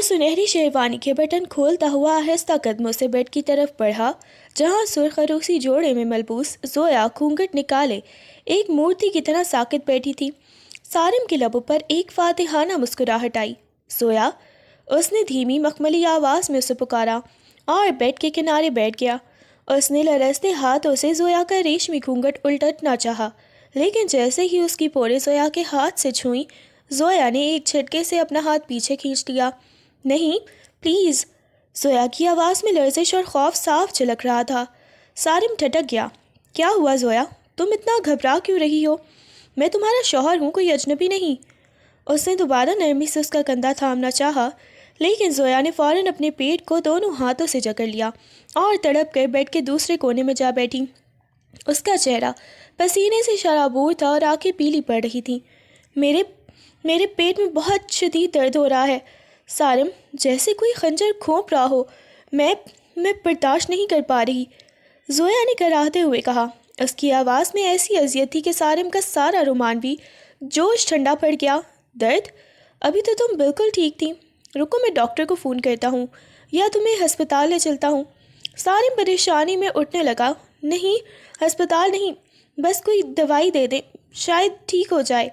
سنہری شیروانی کے بٹن کھولتا ہوا آہستہ قدموں سے بیڈ کی طرف بڑھا جہاں سرخ عروسی جوڑے میں ملبوس زویا گھونگھٹ نکالے ایک مورتی کی طرح ساکت بیٹھی تھی۔ سارم کے لبوں پر ایک فاتحانہ مسکراہٹ آئی۔ زویا، اس نے دھیمی مخملی آواز میں اسے پکارا اور بیڈ کے کنارے بیٹھ گیا۔ اس نے لرزتے ہاتھوں سے زویا کا ریشمی گھونگھٹ الٹنا چاہا، لیکن جیسے ہی اس کی پورے زویا کے ہاتھ سے چھوئیں، زویا نے ایک جھٹکے سے اپنا ہاتھ پیچھے کھینچ لیا۔ نہیں، پلیز، زویا کی آواز میں لرزش اور خوف صاف جھلک رہا تھا۔ سارم ٹھٹک گیا۔ کیا ہوا زویا؟ تم اتنا گھبرا کیوں رہی ہو؟ میں تمہارا شوہر ہوں، کوئی اجنبی نہیں۔ اس نے دوبارہ نرمی سے اس کا کندھا تھامنا چاہا، لیکن زویا نے فوراً اپنے پیٹ کو دونوں ہاتھوں سے جکڑ لیا اور تڑپ کر بیڈ کے دوسرے کونے میں جا بیٹھی۔ اس کا چہرہ پسینے سے شرابور تھا اور آنکھیں پیلی پڑ رہی تھیں۔ میرے پیٹ میں بہت شدید درد ہو رہا ہے سارم، جیسے کوئی خنجر گھونپ رہا ہو۔ میں برداشت نہیں کر پا رہی، زویا نے کراہتے ہوئے کہا۔ اس کی آواز میں ایسی اذیت تھی کہ سارم کا سارا رومانوی جوش ٹھنڈا پڑ گیا۔ درد؟ ابھی تو تم بالکل ٹھیک تھی۔ رکو، میں ڈاکٹر کو فون کرتا ہوں یا تمہیں ہسپتال لے چلتا ہوں۔ سارم پریشانی میں اٹھنے لگا۔ نہیں، ہسپتال نہیں، بس کوئی دوائی دے دیں، شاید ٹھیک ہو جائے۔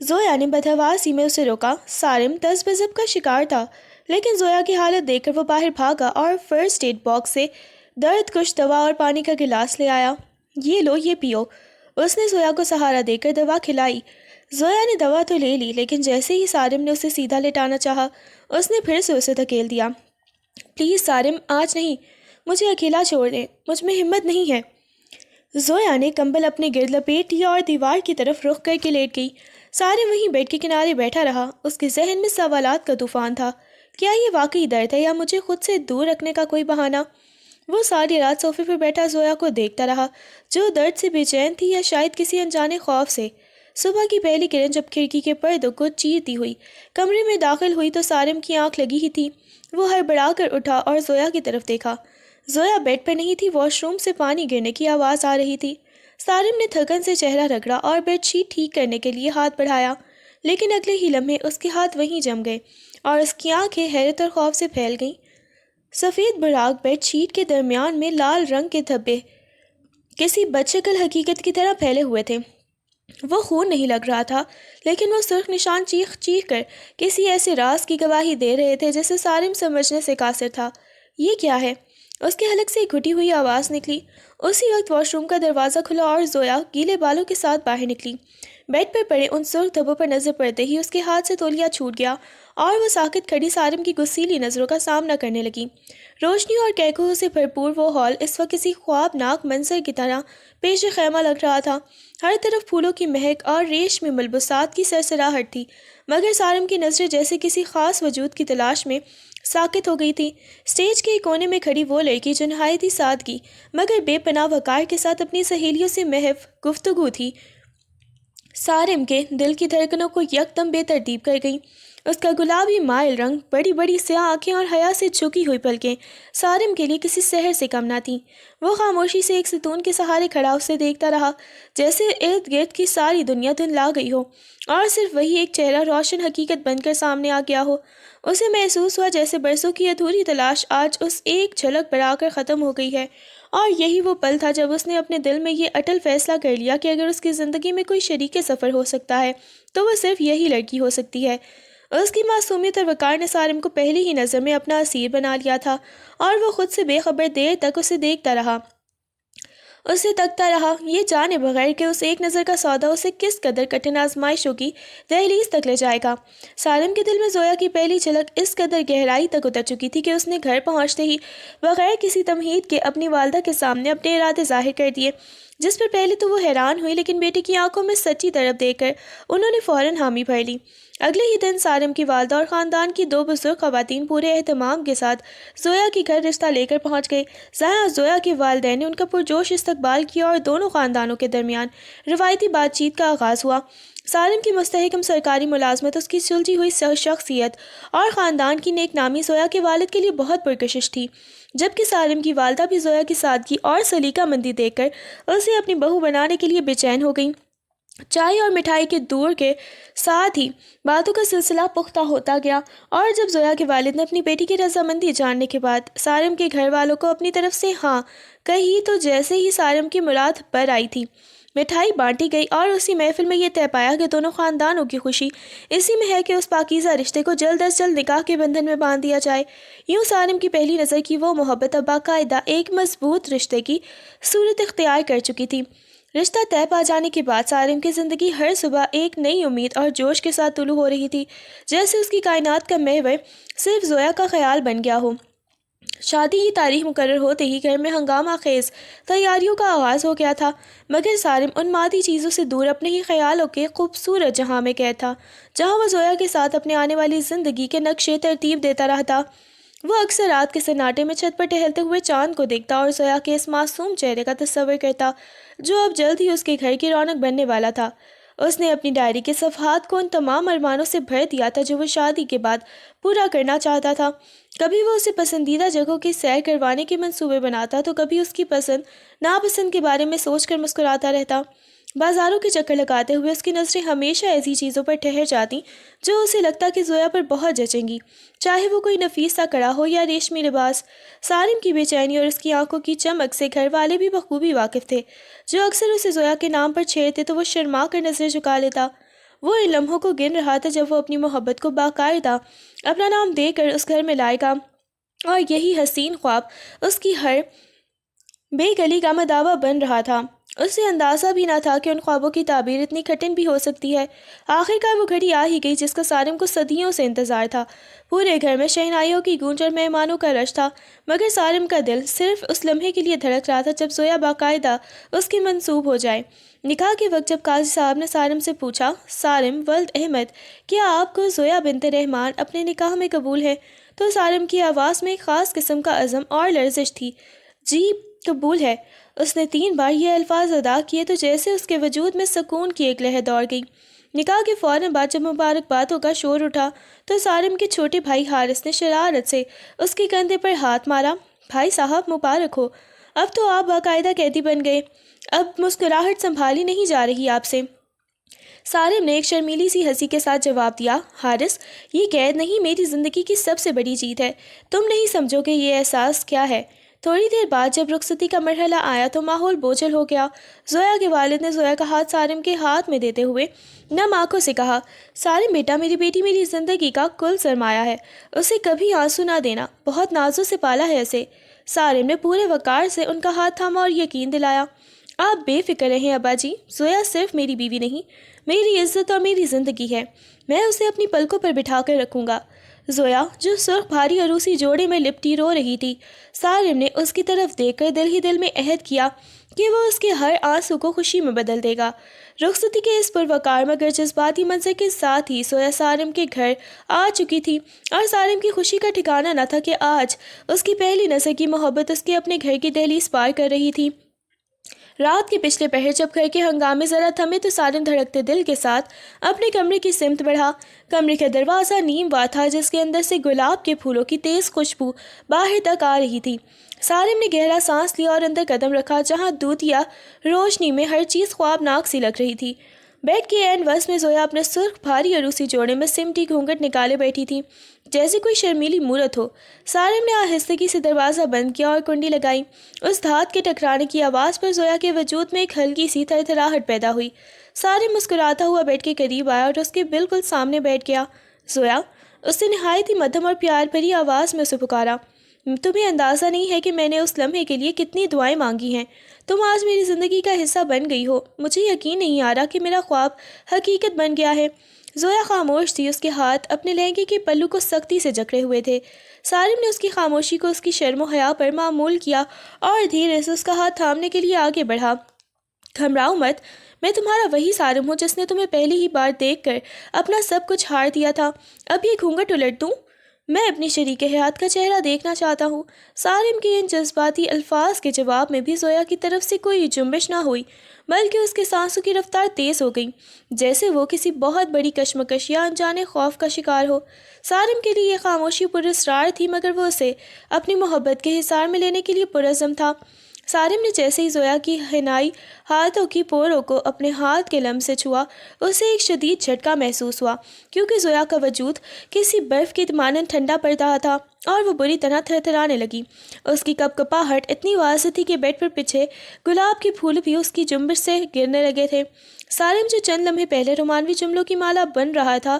زویا نے بدحواسی میں اسے روکا۔ سارم تذبذب کا شکار تھا، لیکن زویا کی حالت دیکھ کر وہ باہر بھاگا اور فرسٹ ایڈ باکس سے درد کش دوا اور پانی کا گلاس لے آیا۔ یہ لو، یہ پیو۔ اس نے زویا کو سہارا دے کر دوا کھلائی۔ زویا نے دوا تو لے لی، لیکن جیسے ہی سارم نے اسے سیدھا لٹانا چاہا، اس نے پھر سے اسے دھکیل دیا۔ پلیز سارم، آج نہیں، مجھے اکیلا چھوڑ دیں، مجھ میں ہمت نہیں ہے۔ زویا نے کمبل اپنے گرد لپیٹ لیا اور دیوار کی طرف رخ کر کے لیٹ گئی۔ سارم وہیں بیڈ کے کنارے بیٹھا رہا۔ اس کے ذہن میں سوالات کا طوفان تھا۔ کیا یہ واقعی درد ہے یا مجھے خود سے دور رکھنے کا کوئی بہانہ؟ وہ ساری رات صوفے پر بیٹھا زویا کو دیکھتا رہا، جو درد سے بے چین تھی یا شاید کسی انجانے خوف سے۔ صبح کی پہلی کرن جب کھڑکی کے پردوں کو چیرتی ہوئی کمرے میں داخل ہوئی تو سارم کی آنکھ لگی ہی تھی۔ وہ ہڑبڑا کر اٹھا اور زویا کی طرف دیکھا۔ زویا بیڈ پر نہیں تھی، واش روم سے پانی گرنے کی آواز آ رہی تھی۔ سارم نے تھکن سے چہرہ رگڑا اور بیڈ شیٹ ٹھیک کرنے کے لیے ہاتھ بڑھایا، لیکن اگلے ہی لمحے اس کے ہاتھ وہیں جم گئے اور اس کی آنکھیں حیرت اور خوف سے پھیل گئیں۔ سفید براق بیڈ شیٹ کے درمیان میں لال رنگ کے دھبے کسی بدشکل حقیقت کی طرح پھیلے ہوئے تھے۔ وہ خون نہیں لگ رہا تھا، لیکن وہ سرخ نشان چیخ چیخ کر کسی ایسے راز کی گواہی دے رہے تھے جسے سارم سمجھنے سے قاصر تھا۔ یہ کیا ہے؟ اس کے حلق سے ایک گھٹی ہوئی آواز نکلی۔ اسی وقت واش روم کا دروازہ کھلا اور زویا گیلے بالوں کے ساتھ باہر نکلی۔ بیڈ پر پڑے ان سرخ دھبوں پر نظر پڑتے ہی اس کے ہاتھ سے تولیہ چھوٹ گیا اور وہ ساکت کھڑی سارم کی غصیلی نظروں کا سامنا کرنے لگی۔ روشنی اور کہکہوں سے بھرپور وہ ہال اس وقت کسی خوابناک منظر کی طرح پیش خیمہ لگ رہا تھا۔ ہر طرف پھولوں کی مہک اور ریشمی ملبوسات کی سرسراہٹ تھی، مگر سارم کی نظریں جیسے کسی خاص وجود کی تلاش میں ساکت ہو گئی تھی۔ اسٹیج کے ایک کونے میں کھڑی وہ لڑکی جو نہایت سادگی مگر بے پناہ وقار کے ساتھ اپنی سہیلیوں سے محو گفتگو تھی، سارم کے دل کی دھڑکنوں کو یکدم بے ترتیب کر گئی۔ اس کا گلابی مائل رنگ، بڑی بڑی سیاہ آنکھیں اور حیا سے جھکی ہوئی پلکیں سارم کے لیے کسی سحر سے کم نہ تھیں۔ وہ خاموشی سے ایک ستون کے سہارے کھڑا اسے دیکھتا رہا، جیسے ارد گرد کی ساری دنیا دھندلا گئی ہو اور صرف وہی ایک چہرہ روشن حقیقت بن کر سامنے آ گیا ہو۔ اسے محسوس ہوا جیسے برسوں کی ادھوری تلاش آج اس ایک جھلک پر آ کر ختم ہو گئی ہے، اور یہی وہ پل تھا جب اس نے اپنے دل میں یہ اٹل فیصلہ کر لیا کہ اگر اس کی زندگی میں کوئی شریک سفر ہو سکتا ہے تو وہ صرف یہی لڑکی ہو سکتی ہے۔ اس کی معصومیت اور وقار نے سارم کو پہلی ہی نظر میں اپنا اسیر بنا لیا تھا، اور وہ خود سے بے خبر دیر تک اسے دیکھتا رہا، اسے تکتا رہا، یہ جانے بغیر کہ اس ایک نظر کا سودا اسے کس قدر کٹھن آزمائشوں کی دہلیز تک لے جائے گا۔ سارم کے دل میں زویا کی پہلی جھلک اس قدر گہرائی تک اتر چکی تھی کہ اس نے گھر پہنچتے ہی بغیر کسی تمہید کے اپنی والدہ کے سامنے اپنے ارادے ظاہر کر دیے، جس پر پہلے تو وہ حیران ہوئی، لیکن بیٹی کی آنکھوں میں سچی طرف دیکھ کر انہوں نے فوراً حامی بھر لی۔ اگلے ہی دن سارم کی والدہ اور خاندان کی دو بزرگ خواتین پورے اہتمام کے ساتھ زویا کے گھر رشتہ لے کر پہنچ گئے، جہاں زویا کے والدین نے ان کا پرجوش استقبال کیا اور دونوں خاندانوں کے درمیان روایتی بات چیت کا آغاز ہوا۔ سارم کی مستحکم سرکاری ملازمت، اس کی سلجھی ہوئی شخصیت اور خاندان کی نیک نامی زویا کے والد کے لیے بہت پرکشش تھی، جبکہ سارم کی والدہ بھی زویا کی سادگی اور سلیقہ مندی دیکھ کر اسے اپنی بہو بنانے کے لیے بے چین ہو گئیں۔ چائے اور مٹھائی کے دور کے ساتھ ہی باتوں کا سلسلہ پختہ ہوتا گیا، اور جب زویا کے والد نے اپنی بیٹی کی رضامندی جاننے کے بعد سارم کے گھر والوں کو اپنی طرف سے ہاں کہی، تو جیسے ہی سارم کی مراد پر آئی تھی، مٹھائی بانٹی گئی اور اسی محفل میں یہ طے پایا کہ دونوں خاندانوں کی خوشی اسی میں ہے کہ اس پاکیزہ رشتے کو جلد از جلد نکاح کے بندھن میں باندھ دیا جائے۔ یوں سارم کی پہلی نظر کی وہ محبت اب باقاعدہ ایک مضبوط رشتے کی صورت اختیار کر چکی تھی۔ رشتہ طے پا جانے کے بعد سارم کی زندگی ہر صبح ایک نئی امید اور جوش کے ساتھ طلوع ہو رہی تھی، جیسے اس کی کائنات کا محور صرف زویا کا خیال بن گیا ہو۔ شادی کی تاریخ مقرر ہوتے ہی گھر میں ہنگامہ خیز تیاریوں کا آغاز ہو گیا تھا، مگر سارم ان مادی چیزوں سے دور اپنے ہی خیالوں کے خوبصورت جہاں میں قید تھا، جہاں وہ زویا کے ساتھ اپنے آنے والی زندگی کے نقشے ترتیب دیتا رہتا۔ وہ اکثر رات کے سناٹے میں چھت پر ٹہلتے ہوئے چاند کو دیکھتا اور زویا کے اس معصوم چہرے کا تصور کرتا جو اب جلد ہی اس کے گھر کی رونق بننے والا تھا۔ اس نے اپنی ڈائری کے صفحات کو ان تمام ارمانوں سے بھر دیا تھا جو وہ شادی کے بعد پورا کرنا چاہتا تھا۔ کبھی وہ اسے پسندیدہ جگہوں کی سیر کروانے کے منصوبے بناتا تو کبھی اس کی پسند ناپسند کے بارے میں سوچ کر مسکراتا رہتا۔ بازاروں کے چکر لگاتے ہوئے اس کی نظریں ہمیشہ ایسی چیزوں پر ٹھہر جاتی جو اسے لگتا کہ زویا پر بہت جچیں گی، چاہے وہ کوئی نفیس سا کڑا ہو یا ریشمی لباس۔ سارم کی بے چینی اور اس کی آنکھوں کی چمک سے گھر والے بھی بخوبی واقف تھے۔ جو اکثر اسے زویا کے نام پر چھیڑتے تو وہ شرما کر نظریں جھکا لیتا۔ وہ ان لمحوں کو گن رہا تھا جب وہ اپنی محبت کو باقاعدہ اپنا نام دے کر اس گھر میں لائے گا، اور یہی حسین خواب اس کی ہر بے گلی کا مداوع بن رہا تھا۔ اسے اندازہ بھی نہ تھا کہ ان خوابوں کی تعبیر اتنی کٹھن بھی ہو سکتی ہے۔ آخرکار وہ گھڑی آ ہی گئی جس کا سارم کو صدیوں سے انتظار تھا۔ پورے گھر میں شہنائیوں کی گونج اور مہمانوں کا رش تھا، مگر سارم کا دل صرف اس لمحے کے لیے دھڑک رہا تھا جب زویا باقاعدہ اس کی منسوب ہو جائے۔ نکاح کے وقت جب قاضی صاحب نے سارم سے پوچھا، سارم ولد احمد، کیا آپ کو زویا بنت رحمان اپنے نکاح میں قبول ہے، تو سارم کی آواز میں ایک خاص قسم کا عزم اور لرزش تھی۔ جی قبول ہے۔ اس نے 3 بار یہ الفاظ ادا کیے تو جیسے اس کے وجود میں سکون کی ایک لہر دوڑ گئی۔ نکاح کے فوراً بعد جب مبارکبادوں کا شور اٹھا تو سارم کے چھوٹے بھائی حارث نے شرارت سے اس کے کندھے پر ہاتھ مارا۔ بھائی صاحب مبارک ہو، اب تو آپ باقاعدہ قیدی بن گئے، اب مسکراہٹ سنبھالی نہیں جا رہی آپ سے۔ سارم نے ایک شرمیلی سی ہنسی کے ساتھ جواب دیا، حارث یہ قید نہیں، میری زندگی کی سب سے بڑی جیت ہے، تم نہیں سمجھو کہ یہ احساس کیا ہے۔ تھوڑی دیر بعد جب رخصتی کا مرحلہ آیا تو ماحول بوجھل ہو گیا۔ زویا کے والد نے زویا کا ہاتھ سارم کے ہاتھ میں دیتے ہوئے نم آنکھوں سے کہا، سارم بیٹا، میری بیٹی میری زندگی کا کل سرمایہ ہے، اسے کبھی آنسو نہ دینا، بہت نازوں سے پالا ہے اسے۔ سارم نے پورے وقار سے ان کا ہاتھ تھاما اور یقین دلایا، آپ بے فکر رہیں ابا جی، زویا صرف میری بیوی نہیں، میری عزت اور میری زندگی ہے، میں اسے اپنی پلکوں پر بٹھا کر رکھوں گا۔ زویا جو سرخ بھاری عروسی جوڑے میں لپٹی رو رہی تھی، سارم نے اس کی طرف دیکھ کر دل ہی دل میں عہد کیا کہ وہ اس کے ہر آنسو کو خوشی میں بدل دے گا۔ رخصتی کے اس پروقار مگر جذباتی منظر کے ساتھ ہی زویا سارم کے گھر آ چکی تھی، اور سارم کی خوشی کا ٹھکانہ نہ تھا کہ آج اس کی پہلی نظر کی محبت اس کے اپنے گھر کی دہلیز پار کر رہی تھی۔ رات کے پچھلے پہر جب گھر کے ہنگامے ذرا تھمے تو سارم دھڑکتے دل کے ساتھ اپنے کمرے کی سمت بڑھا۔ کمرے کا دروازہ نیم وا تھا جس کے اندر سے گلاب کے پھولوں کی تیز خوشبو باہر تک آ رہی تھی۔ سارم نے گہرا سانس لیا اور اندر قدم رکھا جہاں دودیا روشنی میں ہر چیز خوابناک سی لگ رہی تھی۔ بیڈ کے عین وسط میں زویا اپنے سرخ بھاری عروسی جوڑے میں سمٹی گھونگھٹ نکالے بیٹھی تھی جیسے کوئی شرمیلی مورت ہو۔ سارم نے آہستگی سے دروازہ بند کیا اور کنڈی لگائی۔ اس دھات کے ٹکرانے کی آواز پر زویا کے وجود میں ایک ہلکی سی تھرتھراہٹ پیدا ہوئی۔ سارم مسکراتا ہوا بیڈ کے قریب آیا اور اس کے بالکل سامنے بیٹھ گیا۔ زویا، اس نے نہایت ہی مدھم اور پیار بھری آواز میں اسے پکارا، تمہیں اندازہ نہیں ہے کہ میں نے اس لمحے کے لیے کتنی دعائیں مانگی ہیں، تم آج میری زندگی کا حصہ بن گئی ہو، مجھے یقین نہیں آ رہا کہ میرا خواب حقیقت بن گیا ہے۔ زویا خاموش تھی، اس کے ہاتھ اپنے لہنگے کے پلو کو سختی سے جکڑے ہوئے تھے۔ سارم نے اس کی خاموشی کو اس کی شرم و حیا پر معمول کیا اور دھیرے سے اس کا ہاتھ تھامنے کے لیے آگے بڑھا۔ گھبراؤ مت، میں تمہارا وہی سارم ہوں جس نے تمہیں پہلی ہی بار دیکھ کر اپنا سب کچھ ہار دیا تھا۔ اب یہ گھونگھٹ الٹ دوں؟ میں اپنی شریک حیات کا چہرہ دیکھنا چاہتا ہوں۔ سارم کے ان جذباتی الفاظ کے جواب میں بھی زویا کی طرف سے کوئی جنبش نہ ہوئی، بلکہ اس کے سانسوں کی رفتار تیز ہو گئی جیسے وہ کسی بہت بڑی کشمکش یا انجانے خوف کا شکار ہو۔ سارم کے لیے یہ خاموشی پراسرار تھی مگر وہ اسے اپنی محبت کے حصار میں لینے کے لیے پرعزم تھا۔ سارم نے جیسے ہی زویا کی حنائی ہاتھوں کی پوروں کو اپنے ہاتھ کے لمس سے چھوا، اسے ایک شدید جھٹکا محسوس ہوا، کیونکہ زویا کا وجود کسی برف کی مانند ٹھنڈا پڑ رہا تھا اور وہ بری طرح تھرتھرانے لگی۔ اس کی کپکپاہٹ اتنی واضح تھی کہ بیڈ پر پیچھے گلاب کے پھول بھی اس کی جنبش سے گرنے لگے تھے۔ سارم جو چند لمحے پہلے رومانوی جملوں کی مالا بن رہا تھا،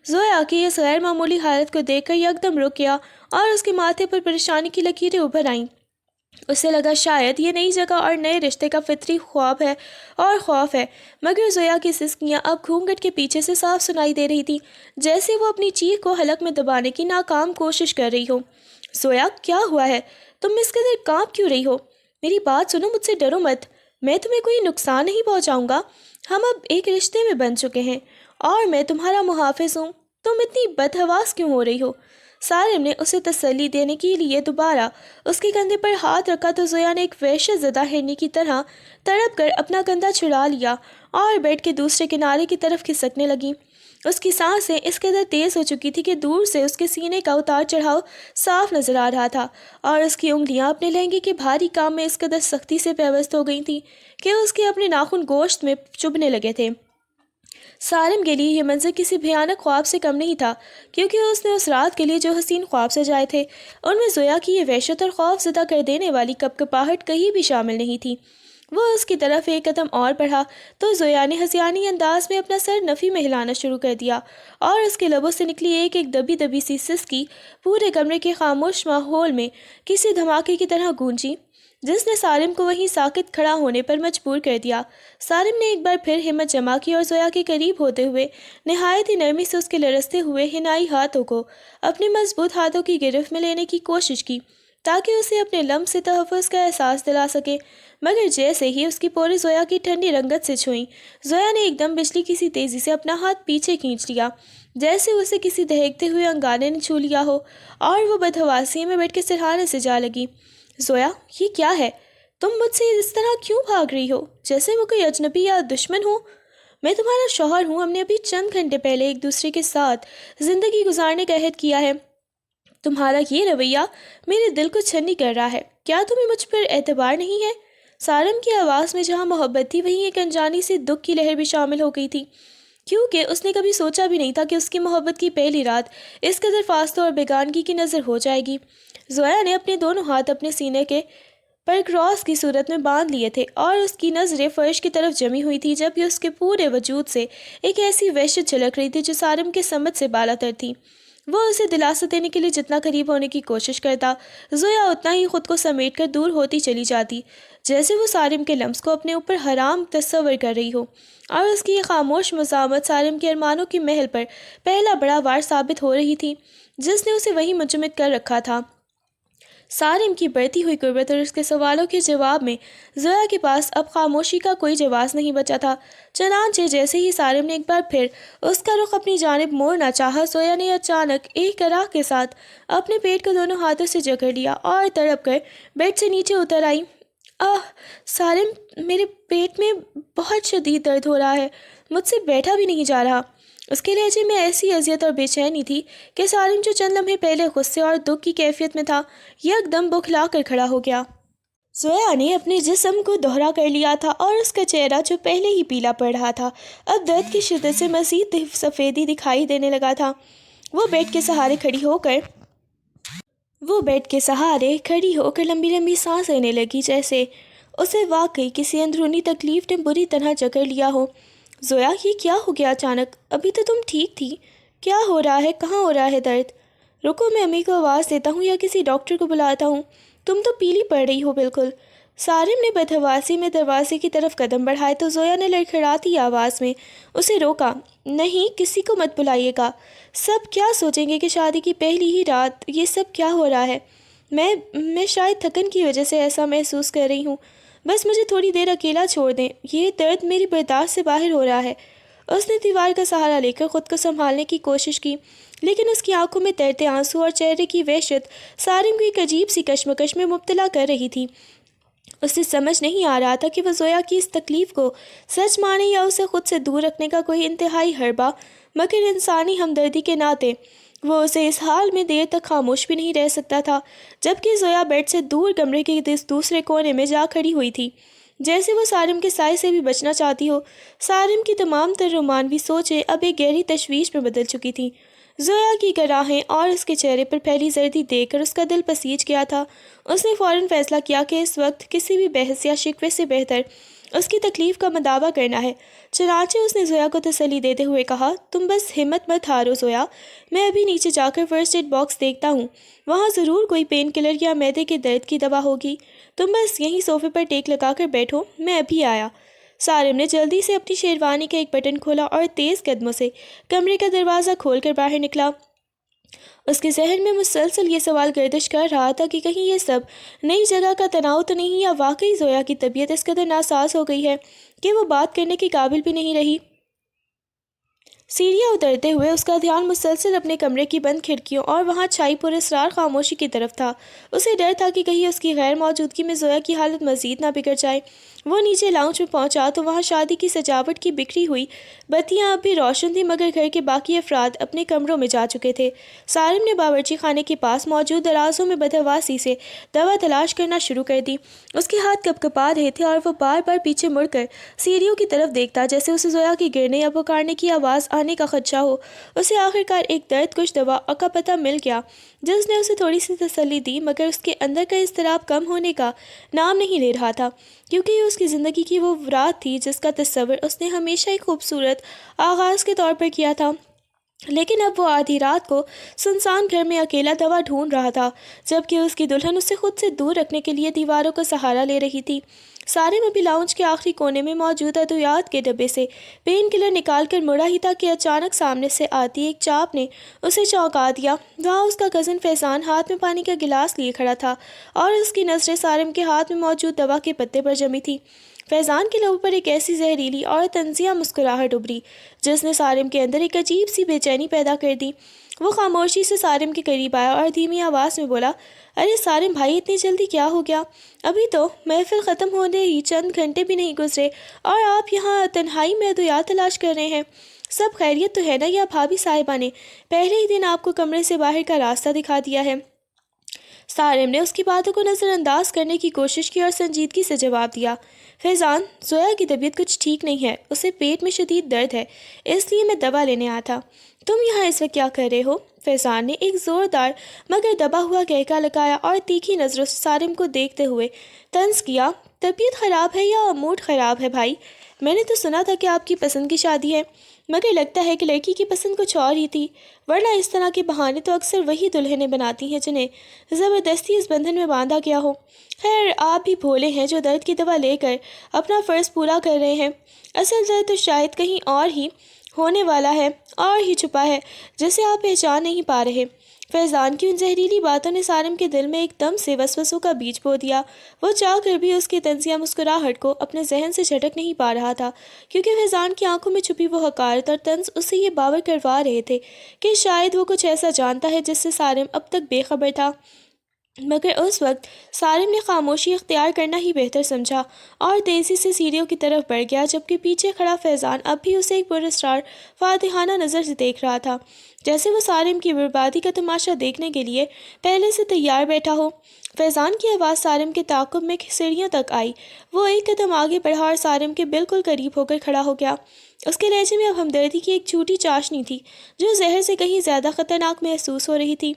زویا کی اس غیر معمولی حالت کو دیکھ کر یکدم رک گیا اور اس کے ماتھے پر پریشانی کی لکیریں ابھر آئیں۔ اسے لگا شاید یہ نئی جگہ اور نئے رشتے کا فطری خواب ہے اور خوف ہے، مگر زویا کی سسکیاں اب گھونگھٹ کے پیچھے سے صاف سنائی دے رہی تھی، جیسے وہ اپنی چیخ کو حلق میں دبانے کی ناکام کوشش کر رہی ہو۔ زویا، کیا ہوا ہے؟ تم اس قدر کانپ کیوں رہی ہو؟ میری بات سنو، مجھ سے ڈرو مت، میں تمہیں کوئی نقصان نہیں پہنچاؤں گا۔ ہم اب ایک رشتے میں بن چکے ہیں اور میں تمہارا محافظ ہوں۔ تم اتنی بدحواس کیوں ہو رہی ہو؟ سارم نے اسے تسلی دینے کے لیے دوبارہ اس کے کندھے پر ہاتھ رکھا تو زویا نے ایک وحشت زدہ ہرنی کی طرح تڑپ کر اپنا کندھا چھڑا لیا اور بیڈ کے دوسرے کنارے کی طرف کھسکنے لگی۔ اس کی سانسیں اس قدر تیز ہو چکی تھی کہ دور سے اس کے سینے کا اتار چڑھاؤ صاف نظر آ رہا تھا اور اس کی انگلیاں اپنے لہنگے کے بھاری کام میں اس قدر سختی سے پیوست ہو گئی تھیں کہ اس کے اپنے ناخن گوشت میں چبھنے لگے تھے۔ سارم کے لیے یہ منظر کسی بھیانک خواب سے کم نہیں تھا، کیونکہ اس نے اس رات کے لیے جو حسین خواب سجائے تھے ان میں زویا کی یہ وحشت اور خوف زدہ کر دینے والی کپکپاہٹ کہیں بھی شامل نہیں تھی۔ وہ اس کی طرف ایک قدم اور بڑھا تو زویا نے ہسیانی انداز میں اپنا سر نفی میں ہلانا شروع کر دیا اور اس کے لبوں سے نکلی ایک ایک دبی دبی سی سسکی پورے کمرے کے خاموش ماحول میں کسی دھماکے کی طرح گونجی، جس نے سارم کو وہیں ساکت کھڑا ہونے پر مجبور کر دیا۔ سارم نے ایک بار پھر ہمت جمع کی اور زویا کے قریب ہوتے ہوئے نہایت ہی نرمی سے اس کے لرزتے ہوئے حنائی ہاتھوں کو اپنے مضبوط ہاتھوں کی گرفت میں لینے کی کوشش کی تاکہ اسے اپنے لمس سے تحفظ کا احساس دلا سکے، مگر جیسے ہی اس کی پورے زویا کی ٹھنڈی رنگت سے چھوئیں، زویا نے ایک دم بجلی کی سی تیزی سے اپنا ہاتھ پیچھے کھینچ لیا، جیسے اسے کسی دہکتے ہوئے انگارے نے چھو لیا ہو، اور وہ بدحواسی میں بیٹھ کے سرہانے سے جا لگی۔ زویا، یہ کیا ہے؟ تم مجھ سے اس طرح کیوں بھاگ رہی ہو جیسے وہ کوئی اجنبی یا دشمن ہو؟ میں تمہارا شوہر ہوں، ہم نے ابھی چند گھنٹے پہلے ایک دوسرے کے ساتھ زندگی گزارنے کا عہد کیا ہے۔ تمہارا یہ رویہ میرے دل کو چھنی کر رہا ہے۔ کیا تمہیں مجھ پر اعتبار نہیں ہے؟ سارم کی آواز میں جہاں محبت تھی وہیں ایک انجانی سی دکھ کی لہر بھی شامل ہو گئی تھی، کیونکہ اس نے کبھی سوچا بھی نہیں تھا کہ اس کی محبت کی پہلی رات اس قدر فاصلوں اور بیگانگی کی نظر ہو جائے گی۔ زویا نے اپنے دونوں ہاتھ اپنے سینے کے پر کراس کی صورت میں باندھ لیے تھے اور اس کی نظریں فرش کی طرف جمی ہوئی تھی، جبکہ اس کے پورے وجود سے ایک ایسی وحشت جھلک رہی تھی جو سارم کے سمجھ سے بالا تر تھی۔ وہ اسے دلاسا دینے کے لیے جتنا قریب ہونے کی کوشش کرتا، زویا اتنا ہی خود کو سمیٹ کر دور ہوتی چلی جاتی، جیسے وہ سارم کے لمس کو اپنے اوپر حرام تصور کر رہی ہو، اور اس کی یہ خاموش مزاحمت سارم کے ارمانوں کی محل پر پہلا بڑا وار ثابت ہو رہی تھی جس نے اسے وہیں منجمد کر رکھا تھا۔ سارم کی بڑھتی ہوئی قربت اور اس کے سوالوں کے جواب میں زویا کے پاس اب خاموشی کا کوئی جواز نہیں بچا تھا، چنانچہ جیسے ہی سارم نے ایک بار پھر اس کا رخ اپنی جانب موڑنا چاہا، زویا نے اچانک ایک کراہ کے ساتھ اپنے پیٹ کو دونوں ہاتھوں سے جکڑ لیا اور تڑپ کر بیڈ سے نیچے اتر آئی۔ سارم، میرے پیٹ میں بہت شدید درد ہو رہا ہے، مجھ سے بیٹھا بھی نہیں جا رہا۔ اس کے لہجے میں ایسی اذیت اور بے چینی تھی کہ سارم جو چند لمحے پہلے غصے اور دکھ کی کیفیت میں تھا، یک دم بکھلا کر کھڑا ہو گیا۔ زویا نے اپنے جسم کو دوہرا کر لیا تھا اور اس کا چہرہ جو پہلے ہی پیلا پڑ رہا تھا اب درد کی شدت سے مزید سفیدی دکھائی دینے لگا تھا۔ وہ بیڈ کے سہارے کھڑی ہو کر لمبی لمبی سانس لینے لگی، جیسے اسے واقعی کسی اندرونی تکلیف نے بری طرح جکڑ لیا ہو۔ زویا، یہ کیا ہو گیا اچانک؟ ابھی تو تم ٹھیک تھی۔ کیا ہو رہا ہے؟ کہاں ہو رہا ہے درد؟ رکو، میں امی کو آواز دیتا ہوں یا کسی ڈاکٹر کو بلاتا ہوں۔ تم تو پیلی پڑ رہی ہو بالکل۔ سارم نے بدحواسی میں دروازے کی طرف قدم بڑھائے تو زویا نے لڑکھڑاتی آواز میں اسے روکا۔ نہیں، کسی کو مت بلائیے گا، سب کیا سوچیں گے کہ شادی کی پہلی ہی رات یہ سب کیا ہو رہا ہے۔ میں شاید تھکن کی وجہ سے ایسا محسوس کر رہی ہوں، بس مجھے تھوڑی دیر اکیلا چھوڑ دیں، یہ درد میری برداشت سے باہر ہو رہا ہے۔ اس نے دیوار کا سہارا لے کر خود کو سنبھالنے کی کوشش کی، لیکن اس کی آنکھوں میں تیرتے آنسو اور چہرے کی وحشت سارم کو ایک عجیب سی کشمکش میں مبتلا کر رہی تھی۔ اسے سمجھ نہیں آ رہا تھا کہ وہ زویا کی اس تکلیف کو سچ مانے یا اسے خود سے دور رکھنے کا کوئی انتہائی حربہ، مگر انسانی ہمدردی کے ناطے وہ اسے اس حال میں دیر تک خاموش بھی نہیں رہ سکتا تھا، جبکہ زویا بیڈ سے دور کمرے کے دوسرے کونے میں جا کھڑی ہوئی تھی، جیسے وہ سارم کے سائے سے بھی بچنا چاہتی ہو۔ سارم کی تمام تر رومانوی سوچیں اب ایک گہری تشویش میں بدل چکی تھیں۔ زویا کی گراہیں اور اس کے چہرے پر پھیلی زردی دیکھ کر اس کا دل پسیج گیا تھا۔ اس نے فوراً فیصلہ کیا کہ اس وقت کسی بھی بحث یا شکوے سے بہتر اس کی تکلیف کا مداوع کرنا ہے۔ چنانچہ اس نے زویا کو تسلی دیتے ہوئے کہا، تم بس ہمت مت ہارو زویا، میں ابھی نیچے جا کر فرسٹ ایڈ باکس دیکھتا ہوں، وہاں ضرور کوئی پین کلر یا معدے کے درد کی دوا ہوگی، تم بس یہیں صوفے پر ٹیک لگا کر بیٹھو، میں ابھی آیا۔ سارم نے جلدی سے اپنی شیروانی کا ایک بٹن کھولا اور تیز قدموں سے کمرے کا دروازہ کھول کر باہر نکلا۔ اس کے ذہن میں مسلسل یہ سوال گردش کر رہا تھا کہ کہیں یہ سب نئی جگہ کا تناؤ تو نہیں، یا واقعی زویا کی طبیعت اس قدر ناساز ہو گئی ہے کہ وہ بات کرنے کے قابل بھی نہیں رہی۔ سیڑھیاں اترتے ہوئے اس کا دھیان مسلسل اپنے کمرے کی بند کھڑکیوں اور وہاں چھائی پر اسرار خاموشی کی طرف تھا۔ اسے ڈر تھا کہ کہیں اس کی غیر موجودگی میں زویا کی حالت مزید نہ بگڑ جائے۔ وہ نیچے لاؤنج میں پہنچا تو وہاں شادی کی سجاوٹ کی بکھری ہوئی بتیاں اب بھی روشن تھیں، مگر گھر کے باقی افراد اپنے کمروں میں جا چکے تھے۔ سارم نے باورچی خانے کے پاس موجود درازوں میں بدحواسی سے دوا تلاش کرنا شروع کر دی۔ اس کے ہاتھ کپ کپا رہے تھے اور وہ بار بار پیچھے مڑ کر سیڑھیوں کی طرف دیکھتا، جیسے اسے زویا کی گرنے یا پکارنے کی آواز آنے کا خدشہ ہو۔ اسے آخرکار ایک درد کش دوا کا پتہ مل گیا جس نے اسے تھوڑی سی تسلی دی، مگر اس کے اندر کا اضطراب کم ہونے کا نام نہیں لے رہا تھا، کیونکہ یہ اس کی زندگی کی وہ رات تھی جس کا تصور اس نے ہمیشہ ایک خوبصورت آغاز کے طور پر کیا تھا۔ لیکن اب وہ آدھی رات کو سنسان گھر میں اکیلا دوا ڈھونڈ رہا تھا، جبکہ اس کی دلہن اسے خود سے دور رکھنے کے لیے دیواروں کا سہارا لے رہی تھی۔ سارم ابھی لاؤنج کے آخری کونے میں موجود ادویات کے ڈبے سے پین کلر نکال کر مڑا ہی تھا کہ اچانک سامنے سے آتی ایک چاپ نے اسے چونکا دیا۔ وہاں اس کا کزن فیضان ہاتھ میں پانی کا گلاس لیے کھڑا تھا اور اس کی نظریں سارم کے ہاتھ میں موجود دوا کے پتے پر جمی تھی۔ فیضان کے لبوں پر ایک ایسی زہریلی اور طنزیہ مسکراہٹ ابھری جس نے سارم کے اندر ایک عجیب سی بے چینی پیدا کر دی۔ وہ خاموشی سے سارم کے قریب آیا اور دھیمی آواز میں بولا، ارے سارم بھائی، اتنی جلدی کیا ہو گیا؟ ابھی تو محفل ختم ہونے ہی چند گھنٹے بھی نہیں گزرے اور آپ یہاں تنہائی میں ادویات تلاش کر رہے ہیں۔ سب خیریت تو ہے نا؟ یا بھابھی صاحبہ نے پہلے ہی دن آپ کو کمرے سے باہر کا راستہ دکھا دیا ہے؟ سارم نے اس کی باتوں کو نظر انداز کرنے کی کوشش کی اور سنجیدگی سے جواب دیا، فیضان، زویا کی طبیعت کچھ ٹھیک نہیں ہے، اسے پیٹ میں شدید درد ہے، اس لیے میں دوا لینے آیا تھا۔ تم یہاں اس وقت کیا کر رہے ہو؟ فیضان نے ایک زوردار مگر دبا ہوا کہکا لگایا اور تیکھی نظروں سے سارم کو دیکھتے ہوئے طنز کیا، طبیعت خراب ہے یا موڈ خراب ہے بھائی؟ میں نے تو سنا تھا کہ آپ کی پسند کی شادی ہے، مگر لگتا ہے کہ لڑکی کی پسند کچھ اور ہی تھی، ورنہ اس طرح کے بہانے تو اکثر وہی دلہنیں بناتی ہیں جنہیں زبردستی اس بندھن میں باندھا گیا ہو۔ خیر، آپ بھی بھولے ہیں جو درد کی دوا لے کر اپنا فرض پورا کر رہے ہیں۔ اصل درد تو شاید کہیں اور ہی ہونے والا ہے اور ہی چھپا ہے، جسے آپ پہچان نہیں پا رہے۔ فیضان کی ان زہریلی باتوں نے سارم کے دل میں ایک دم سے وسوسوں کا بیج بو دیا۔ وہ چاہ کر بھی اس کی طنزیہ مسکراہٹ کو اپنے ذہن سے جھٹک نہیں پا رہا تھا، کیونکہ فیضان کی آنکھوں میں چھپی وہ حقارت اور طنز اسے یہ باور کروا رہے تھے کہ شاید وہ کچھ ایسا جانتا ہے جس سے سارم اب تک بے خبر تھا۔ مگر اس وقت سارم نے خاموشی اختیار کرنا ہی بہتر سمجھا اور تیزی سے سیڑھیوں کی طرف بڑھ گیا، جبکہ پیچھے کھڑا فیضان اب بھی اسے ایک پراسرار فاتحانہ نظر سے دیکھ رہا تھا، جیسے وہ سارم کی بربادی کا تماشا دیکھنے کے لیے پہلے سے تیار بیٹھا ہو۔ فیضان کی آواز سارم کے تعاقب میں سیڑھیوں تک آئی۔ وہ ایک قدم آگے بڑھا اور سارم کے بالکل قریب ہو کر کھڑا ہو گیا۔ اس کے لہجے میں اب ہمدردی کی ایک جھوٹی چاشنی تھی جو زہر سے کہیں زیادہ خطرناک محسوس ہو رہی تھی۔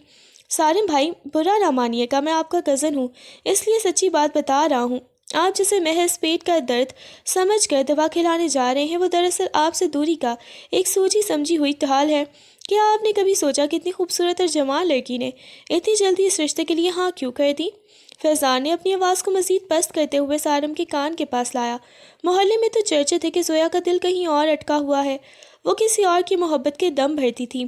سارم بھائی، برا نہ مانیے گا، میں آپ کا کزن ہوں، اس لیے سچی بات بتا رہا ہوں۔ آپ جسے محض پیٹ کا درد سمجھ کر دوا کھلانے جا رہے ہیں، وہ دراصل آپ سے دوری کا ایک سوچی سمجھی ہوئی ڈھال ہے۔ کیا آپ نے کبھی سوچا کہ اتنی خوبصورت اور جوان لڑکی نے اتنی جلدی اس رشتے کے لیے ہاں کیوں کر دی؟ فیضان نے اپنی آواز کو مزید پست کرتے ہوئے سارم کے کان کے پاس لایا۔ محلے میں تو چرچے تھے کہ زویا کا دل کہیں اور اٹکا ہوا ہے، وہ کسی اور کی محبت کے دم بھرتی تھی۔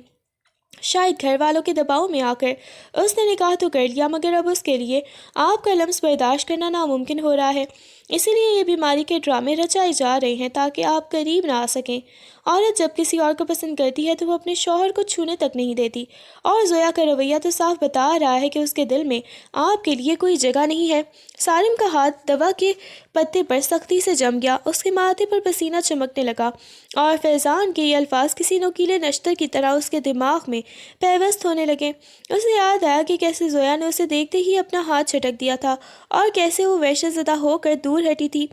شاید گھر والوں کے دباؤ میں آ کر اس نے نکاح تو کر لیا، مگر اب اس کے لیے آپ کا لمس برداشت کرنا ناممکن ہو رہا ہے، اسی لیے یہ بیماری کے ڈرامے رچائے جا رہے ہیں تاکہ آپ قریب نہ آ سکیں عورت جب کسی اور کو پسند کرتی ہے تو وہ اپنے شوہر کو چھونے تک نہیں دیتی، اور زویا کا رویہ تو صاف بتا رہا ہے کہ اس کے دل میں آپ کے لیے کوئی جگہ نہیں ہے۔ سالم کا ہاتھ دوا کے پتے پر سختی سے جم گیا، اس کے ماتھے پر پسینہ چمکنے لگا، اور فیضان کے یہ الفاظ کسی نوکیلے نشتر کی طرح اس کے دماغ میں پیوست ہونے لگے۔ اسے یاد آیا کہ کیسے زویا نے اسے دیکھتے ہی اپنا ہاتھ جھٹک دیا تھا، اور کیسے وہ وحشت زدہ ہو کر دور ہٹی تھی۔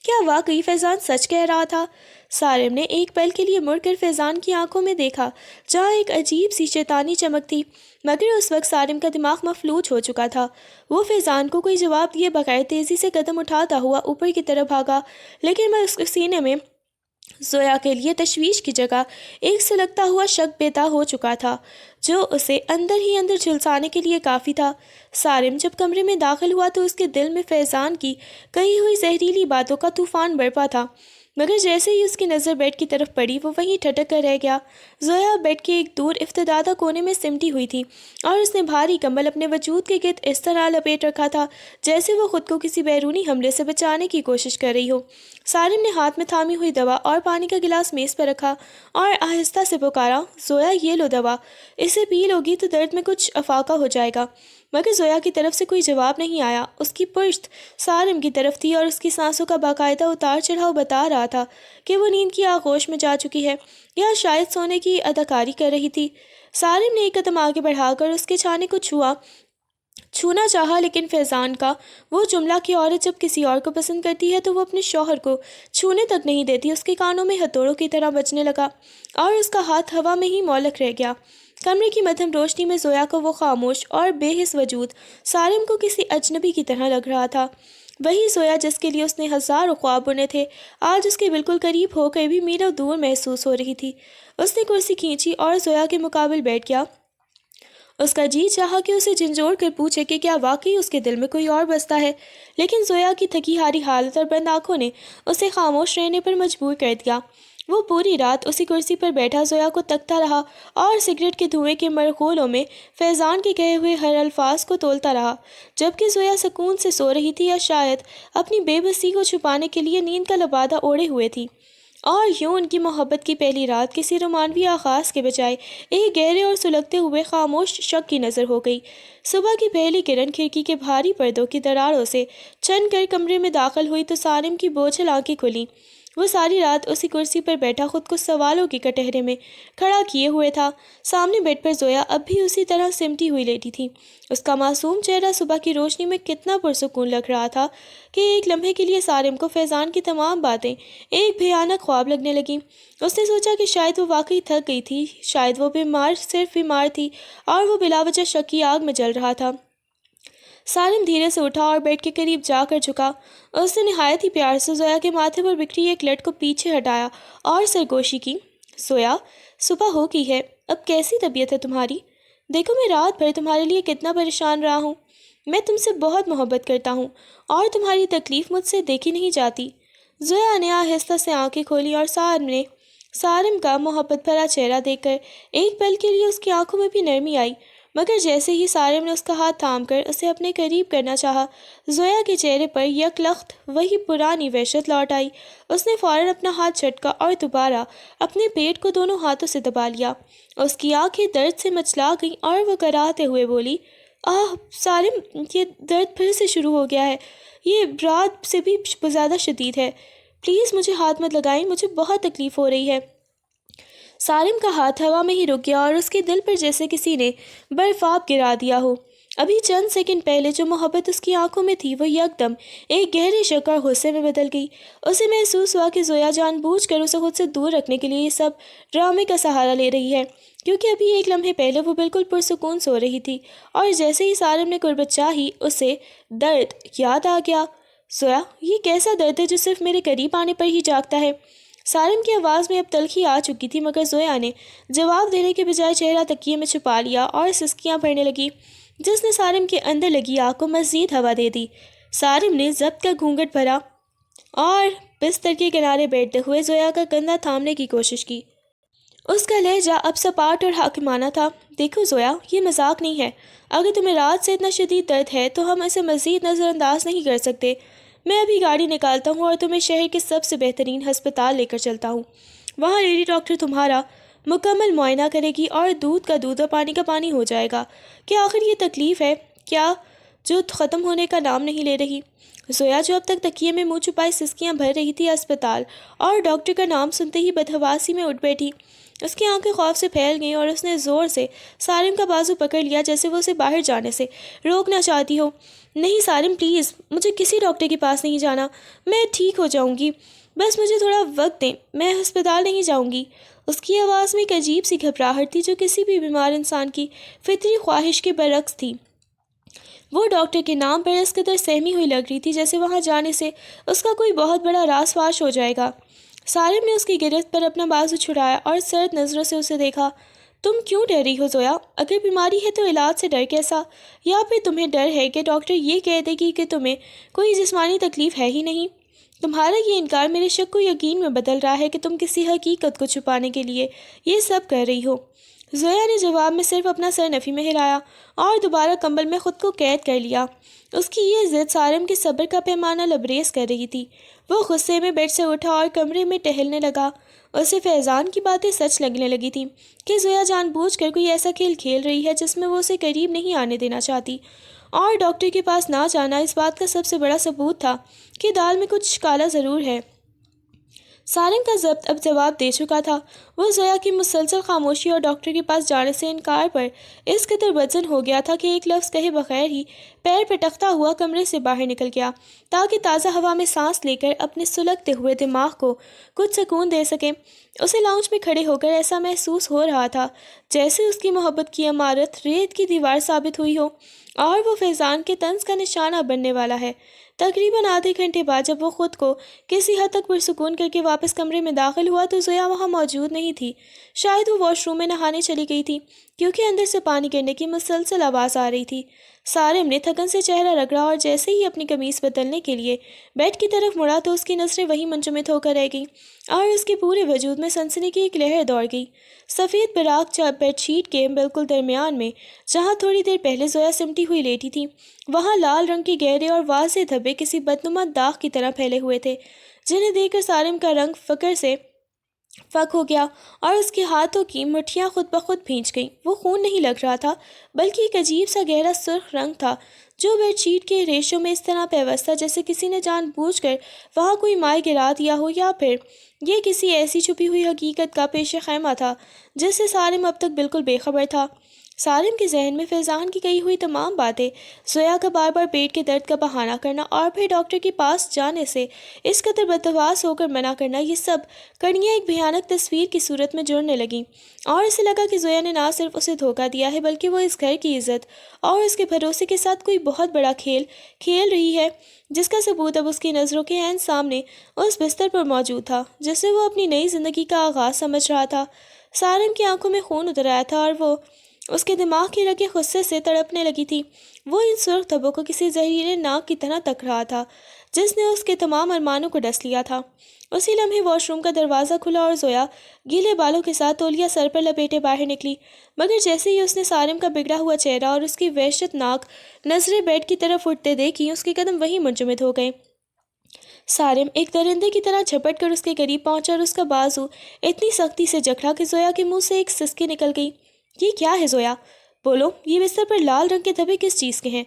کیا واقعی فیضان سچ کہہ رہا تھا؟ سالم نے ایک پل کے لیے مڑ کر فیضان کی آنکھوں میں دیکھا، جہاں ایک عجیب سی شیطانی چمک تھی، مگر اس وقت سالم کا دماغ مفلوج ہو چکا تھا۔ وہ فیضان کو کوئی جواب دیے بغیر تیزی سے قدم اٹھاتا ہوا اوپر کی طرف بھاگا، لیکن میں اس کے سینے میں زویا کے لیے تشویش کی جگہ ایک سلگتا ہوا شک پیدا ہو چکا تھا، جو اسے اندر ہی اندر جھلسانے کے لیے کافی تھا۔ سالم جب کمرے میں داخل ہوا تو اس کے دل میں فیضان کی کہی ہوئی زہریلی باتوں کا طوفان برپا تھا، مگر جیسے ہی اس کی نظر بیڈ کی طرف پڑی وہ وہیں ٹھٹک کر رہ گیا۔ زویا بیڈ کے ایک دور افتادہ کونے میں سمٹی ہوئی تھی، اور اس نے بھاری کمبل اپنے وجود کے گرد اس طرح لپیٹ رکھا تھا جیسے وہ خود کو کسی بیرونی حملے سے بچانے کی کوشش کر رہی ہو۔ سالم نے ہاتھ میں تھامی ہوئی دوا اور پانی کا گلاس میز پر رکھا اور آہستہ سے پکارا، زویا یہ لو دوا، اسے پی لوگی تو درد میں کچھ افاقہ ہو جائے گا۔ مگر زویا کی طرف سے کوئی جواب نہیں آیا۔ اس کی پشت سالم کی طرف تھی، اور اس کی سانسوں کا باقاعدہ اتار چڑھاؤ بتا رہا تھا کہ وہ نیند کی آغوش میں جا چکی ہے یا شاید سونے کی اداکاری کر رہی تھی۔ سالم نے ایک قدم آگے بڑھا کر اس کے چھانے کو چھونا چاہا، لیکن فیضان کا وہ جملہ کہ عورت جب کسی اور کو پسند کرتی ہے تو وہ اپنے شوہر کو چھونے تک نہیں دیتی اس کے کانوں میں ہتھوڑوں کی طرح بجنے لگا، اور اس کا ہاتھ ہوا میں ہی معلق رہ گیا۔ کمرے کی مدھم روشنی میں زویا کو وہ خاموش اور بے حس وجود سالم کو کسی اجنبی کی طرح لگ رہا تھا۔ وہی زویا جس کے لیے اس نے ہزاروں خواب بنے تھے، آج اس کے بالکل قریب ہو کر بھی میلوں دور محسوس ہو رہی تھی۔ اس نے کرسی کھینچی اور زویا کے مقابل بیٹھ گیا۔ اس کا جی چاہا کہ اسے جھنجھوڑ کر پوچھے کہ کیا واقعی اس کے دل میں کوئی اور بستا ہے، لیکن زویا کی تھکی ہاری حالت اور بند آنکھوں نے اسے خاموش رہنے پر مجبور کر دیا۔ وہ پوری رات اسی کرسی پر بیٹھا زویا کو تکتا رہا اور سگریٹ کے دھوئیں کے مرغولوں میں فیضان کے کہے ہوئے ہر الفاظ کو تولتا رہا، جبکہ زویا سکون سے سو رہی تھی یا شاید اپنی بے بسی کو چھپانے کے لیے نیند کا لبادہ اوڑھے ہوئے تھی۔ اور یوں ان کی محبت کی پہلی رات کسی رومانوی آغاز کے بجائے ایک گہرے اور سلگتے ہوئے خاموش شک کی نظر ہو گئی۔ صبح کی پہلی کرن کھڑکی کے بھاری پردوں کی دراڑوں سے چھن کر کمرے میں داخل ہوئی تو سالم کی بوجھل آنکھیں کھلیں۔ وہ ساری رات اسی کرسی پر بیٹھا خود کو سوالوں کے کٹہرے میں کھڑا کیے ہوئے تھا۔ سامنے بیڈ پر زویا اب بھی اسی طرح سمٹی ہوئی لیٹی تھی۔ اس کا معصوم چہرہ صبح کی روشنی میں کتنا پرسکون لگ رہا تھا کہ ایک لمحے کے لیے سالم کو فیضان کی تمام باتیں ایک بھیانک خواب لگنے لگیں۔ اس نے سوچا کہ شاید وہ واقعی تھک گئی تھی، شاید وہ صرف بیمار تھی اور وہ بلا وجہ شک کی آگ میں جل رہا تھا۔ سالم دھیرے سے اٹھا اور بیڈ کے قریب جا کر جھکا۔ اس نے نہایت ہی پیار سے زویا کے ماتھے پر بکھری ایک لٹ کو پیچھے ہٹایا اور سرگوشی کی۔ زویا، صبح ہو گئی ہے، اب کیسی طبیعت ہے تمہاری؟ دیکھو میں رات بھر تمہارے لیے کتنا پریشان رہا ہوں۔ میں تم سے بہت محبت کرتا ہوں اور تمہاری تکلیف مجھ سے دیکھی نہیں جاتی۔ زویا نے آہستہ سے آنکھیں کھولی اور سالم کا محبت بھرا چہرہ دیکھ کر ایک پل کے لیے اس کی آنکھوں میں بھی نرمی آئی، مگر جیسے ہی سالم نے اس کا ہاتھ تھام کر اسے اپنے قریب کرنا چاہا، زویا کے چہرے پر یک لخت وہی پرانی وحشت لوٹ آئی۔ اس نے فوراً اپنا ہاتھ جھٹکا اور دوبارہ اپنے پیٹ کو دونوں ہاتھوں سے دبا لیا۔ اس کی آنکھیں درد سے مچلا گئیں اور وہ کراہتے ہوئے بولی، آہ سالم، یہ درد پھر سے شروع ہو گیا ہے، یہ رات سے بھی زیادہ شدید ہے، پلیز مجھے ہاتھ مت لگائیں، مجھے بہت تکلیف ہو رہی ہے۔ سالم کا ہاتھ ہوا میں ہی رک گیا اور اس کے دل پر جیسے کسی نے برفاب گرا دیا ہو۔ ابھی چند سیکنڈ پہلے جو محبت اس کی آنکھوں میں تھی وہ یکدم ایک گہرے شک اور غصے میں بدل گئی۔ اسے محسوس ہوا کہ زویا جان بوجھ کر اسے خود سے دور رکھنے کے لیے یہ سب ڈرامے کا سہارا لے رہی ہے، کیونکہ ابھی ایک لمحے پہلے وہ بالکل پرسکون سو رہی تھی، اور جیسے ہی سالم نے قربت چاہی اسے درد یاد آ گیا۔ زویا، یہ کیسا درد ہے جو صرف میرے قریب آنے پر ہی جاگتا ہے؟ سالم کی آواز میں اب تلخی آ چکی تھی، مگر زویا نے جواب دینے کے بجائے چہرہ تکیے میں چھپا لیا اور سسکیاں بھرنے لگی، جس نے سالم کے اندر لگی آگ کو مزید ہوا دے دی۔ سالم نے ضبط کا گھونگھٹ بھرا اور بستر کے کنارے بیٹھتے ہوئے زویا کا کندھا تھامنے کی کوشش کی۔ اس کا لہجہ اب سپاٹ اور حاکمانہ تھا۔ دیکھو زویا، یہ مذاق نہیں ہے، اگر تمہیں رات سے اتنا شدید درد ہے تو ہم اسے مزید نظر انداز نہیں کر سکتے۔ میں ابھی گاڑی نکالتا ہوں اور تمہیں شہر کے سب سے بہترین ہسپتال لے کر چلتا ہوں۔ وہاں لیڈی ڈاکٹر تمہارا مکمل معائنہ کرے گی اور دودھ کا دودھ اور پانی کا پانی ہو جائے گا۔ کیا آخر یہ تکلیف ہے کیا جو ختم ہونے کا نام نہیں لے رہی؟ زویا، جو اب تک تکیے میں منہ چھپائے سسکیاں بھر رہی تھی، اسپتال اور ڈاکٹر کا نام سنتے ہی بدحواسی میں اٹھ بیٹھی۔ اس کی آنکھیں خوف سے پھیل گئیں اور اس نے زور سے سارم کا بازو پکڑ لیا، جیسے وہ اسے باہر جانے سے روکنا چاہتی ہو۔ نہیں سارم، پلیز، مجھے کسی ڈاکٹر کے پاس نہیں جانا، میں ٹھیک ہو جاؤں گی، بس مجھے تھوڑا وقت دیں، میں ہسپتال نہیں جاؤں گی۔ اس کی آواز میں ایک عجیب سی گھبراہٹ تھی جو کسی بھی بیمار انسان کی فطری خواہش کے برعکس تھی۔ وہ ڈاکٹر کے نام پر اس قدر سہمی ہوئی لگ رہی تھی جیسے وہاں جانے سے اس کا کوئی بہت بڑا راز فاش ہو جائے گا۔ سارم نے اس کی گرفت پر اپنا بازو چھڑایا اور سرد نظروں سے اسے دیکھا۔ تم کیوں ڈر رہی ہو زویا؟ اگر بیماری ہے تو علاج سے ڈر کیسا؟ یا پھر تمہیں ڈر ہے کہ ڈاکٹر یہ کہہ دے گی کہ تمہیں کوئی جسمانی تکلیف ہے ہی نہیں؟ تمہارا یہ انکار میرے شک کو یقین میں بدل رہا ہے کہ تم کسی حقیقت کو چھپانے کے لیے یہ سب کر رہی ہو۔ زویا نے جواب میں صرف اپنا سر نفی میں ہلایا اور دوبارہ کمبل میں خود کو قید کر لیا۔ اس کی یہ ضد سارم کے صبر کا پیمانہ لبریز کر رہی تھی۔ وہ غصے میں بیڈ سے اٹھا اور کمرے میں ٹہلنے لگا۔ اسے فیضان کی باتیں سچ لگنے لگی تھیں کہ زویا جان بوجھ کر کوئی ایسا کھیل کھیل رہی ہے جس میں وہ اسے قریب نہیں آنے دینا چاہتی، اور ڈاکٹر کے پاس نہ جانا اس بات کا سب سے بڑا ثبوت تھا کہ دال میں کچھ کالا ضرور ہے۔ سارم کا ضبط اب جواب دے چکا تھا۔ وہ زویا کی مسلسل خاموشی اور ڈاکٹر کے پاس جانے سے انکار پر اس قدر بدظن ہو گیا تھا کہ ایک لفظ کہے بغیر ہی پیر پٹکتا ہوا کمرے سے باہر نکل گیا تاکہ تازہ ہوا میں سانس لے کر اپنے سلگتے ہوئے دماغ کو کچھ سکون دے سکے۔ اسے لاؤنج میں کھڑے ہو کر ایسا محسوس ہو رہا تھا جیسے اس کی محبت کی عمارت ریت کی دیوار ثابت ہوئی ہو اور وہ فیضان کے طنز کا نشانہ بننے والا ہے۔ تقریباً آدھے گھنٹے بعد جب وہ خود کو کسی حد تک پرسکون کر کے واپس کمرے میں داخل ہوا تو زویا وہاں موجود نہیں تھی۔ شاید وہ واش روم میں نہانے چلی گئی تھی کیونکہ اندر سے پانی گرنے کی مسلسل آواز آ رہی تھی۔ سارم نے تھکن سے چہرہ رگڑا اور جیسے ہی اپنی قمیص بدلنے کے لیے بیڈ کی طرف مڑا تو اس کی نظریں وہی منجمد ہو کر رہ گئیں اور اس کے پورے وجود میں سنسنی کی ایک لہر دوڑ گئی۔ سفید براق بیڈ شیٹ کے بالکل درمیان میں جہاں تھوڑی دیر پہلے زویا سمٹی ہوئی لیٹی تھی، وہاں لال رنگ کے گہرے اور واضح دھبے کسی بدنما داغ کی طرح پھیلے ہوئے تھے جنہیں دیکھ کر سارم کا رنگ فکر سے فک ہو گیا اور اس کے ہاتھوں کی مٹھیاں خود بخود بھیج گئیں۔ وہ خون نہیں لگ رہا تھا بلکہ ایک عجیب سا گہرا سرخ رنگ تھا جو بیڈ شیٹ کے ریشوں میں اس طرح پیوست تھا جیسے کسی نے جان بوجھ کر وہاں کوئی مائع گرا دیا ہو، یا پھر یہ کسی ایسی چھپی ہوئی حقیقت کا پیش خیمہ تھا جس سے سارم اب تک بالکل بے خبر تھا۔ سارم کے ذہن میں فیضان کی کہی ہوئی تمام باتیں، زویا کا بار بار پیٹ کے درد کا بہانہ کرنا اور پھر ڈاکٹر کے پاس جانے سے اس قدر بدحواس ہو کر منع کرنا، یہ سب کڑیاں ایک بھیانک تصویر کی صورت میں جڑنے لگیں اور اسے لگا کہ زویا نے نہ صرف اسے دھوکہ دیا ہے بلکہ وہ اس گھر کی عزت اور اس کے بھروسے کے ساتھ کوئی بہت بڑا کھیل کھیل رہی ہے جس کا ثبوت اب اس کی نظروں کے عین سامنے اس بستر پر موجود تھا جس سے وہ اپنی نئی زندگی کا آغاز سمجھ رہا تھا۔ سارم کی آنکھوں میں خون اتر آیا تھا اور وہ اس کے دماغ کی رگیں غصے سے تڑپنے لگی تھی۔ وہ ان سرخ دھبوں کو کسی زہریلے ناک کی طرح تک رہا تھا جس نے اس کے تمام ارمانوں کو ڈس لیا تھا۔ اسی لمحے واش روم کا دروازہ کھلا اور زویا گیلے بالوں کے ساتھ تولیہ سر پر لپیٹے باہر نکلی، مگر جیسے ہی اس نے سارم کا بگڑا ہوا چہرہ اور اس کی وحشت ناک نظریں بیڈ کی طرف اٹھتے دیکھی، اس کے قدم وہیں منجمد ہو گئے۔ سارم ایک درندے کی طرح جھپٹ کر اس کے قریب پہنچا اور اس کا بازو اتنی سختی سے جکڑا کہ زویا کے منہ سے ایک سسکی نکل گئی۔ یہ کیا ہے زویا؟ بولو، یہ بستر پر لال رنگ کے دھبے کس چیز کے ہیں؟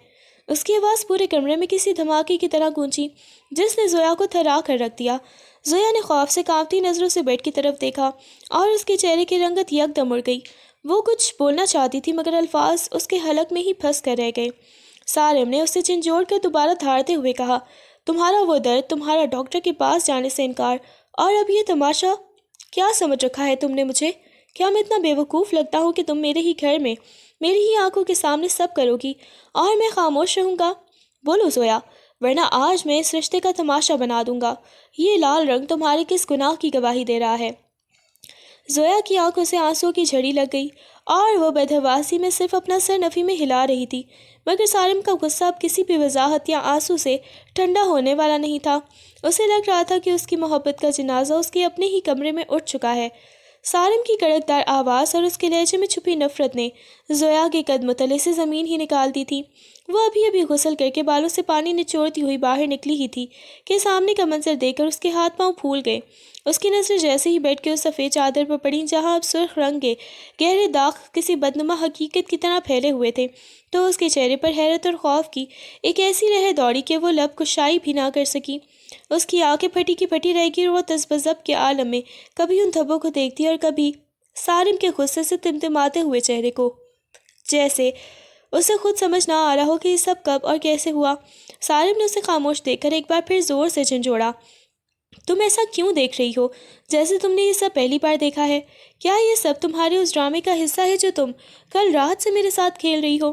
اس کی آواز پورے کمرے میں کسی دھماکے کی طرح گونجی جس نے زویا کو تھرا کر رکھ دیا۔ زویا نے خوف سے کانپتی نظروں سے بیڈ کی طرف دیکھا اور اس کے چہرے کی رنگت یکدم اڑ گئی۔ وہ کچھ بولنا چاہتی تھی مگر الفاظ اس کے حلق میں ہی پھنس کر رہ گئے۔ سارم نے اسے جھنجھوڑ کر دوبارہ دھاڑتے ہوئے کہا، تمہارا وہ درد، تمہارا ڈاکٹر کے پاس جانے سے انکار، اور اب یہ تماشا! کیا سمجھ رکھا ہے تم نے مجھے؟ کیا میں اتنا بے وقوف لگتا ہوں کہ تم میرے ہی گھر میں میری ہی آنکھوں کے سامنے سب کرو گی اور میں خاموش رہوں گا؟ بولو زویا، ورنہ آج میں اس رشتے کا تماشا بنا دوں گا۔ یہ لال رنگ تمہارے کس گناہ کی گواہی دے رہا ہے؟ زویا کی آنکھوں سے آنسوں کی جھڑی لگ گئی اور وہ بدحواسی میں صرف اپنا سر نفی میں ہلا رہی تھی، مگر سارم کا غصہ اب کسی بھی وضاحت یا آنسو سے ٹھنڈا ہونے والا نہیں تھا۔ اسے لگ رہا تھا کہ اس کی محبت کا جنازہ اس کے اپنے ہی کمرے میں اٹھ چکا ہے۔ سارم کی کڑکدار آواز اور اس کے لہجے میں چھپی نفرت نے زویا کے قدم تلے سے زمین ہی نکال دی تھی۔ وہ ابھی غسل کر کے بالوں سے پانی نچوڑتی ہوئی باہر نکلی ہی تھی کہ سامنے کا منظر دیکھ کر اس کے ہاتھ پاؤں پھول گئے اس کی نظر جیسے ہی بیڈ کے اس سفید چادر پر پڑی جہاں اب سرخ رنگ کے گہرے داغ کسی بدنما حقیقت کی طرح پھیلے ہوئے تھے، تو اس کے چہرے پر حیرت اور خوف کی ایک ایسی لہر دوڑی کہ وہ لب کشائی بھی نہ کر سکی۔ اس کی آنکھیں پھٹی کی پھٹی رہ گئی اور وہ تذبذب کے عالم میں کبھی ان دھبوں کو دیکھتی اور کبھی سارم کے غصے سے تمتماتے ہوئے چہرے کو، جیسے اسے خود سمجھ نہ آ رہا ہو کہ یہ سب کب اور کیسے ہوا۔ سارم نے اسے خاموش دیکھ کر ایک بار پھر زور سے جھنجھوڑا، تم ایسا کیوں دیکھ رہی ہو جیسے تم نے یہ سب پہلی بار دیکھا ہے؟ کیا یہ سب تمہارے اس ڈرامے کا حصہ ہے جو تم کل رات سے میرے ساتھ کھیل رہی ہو؟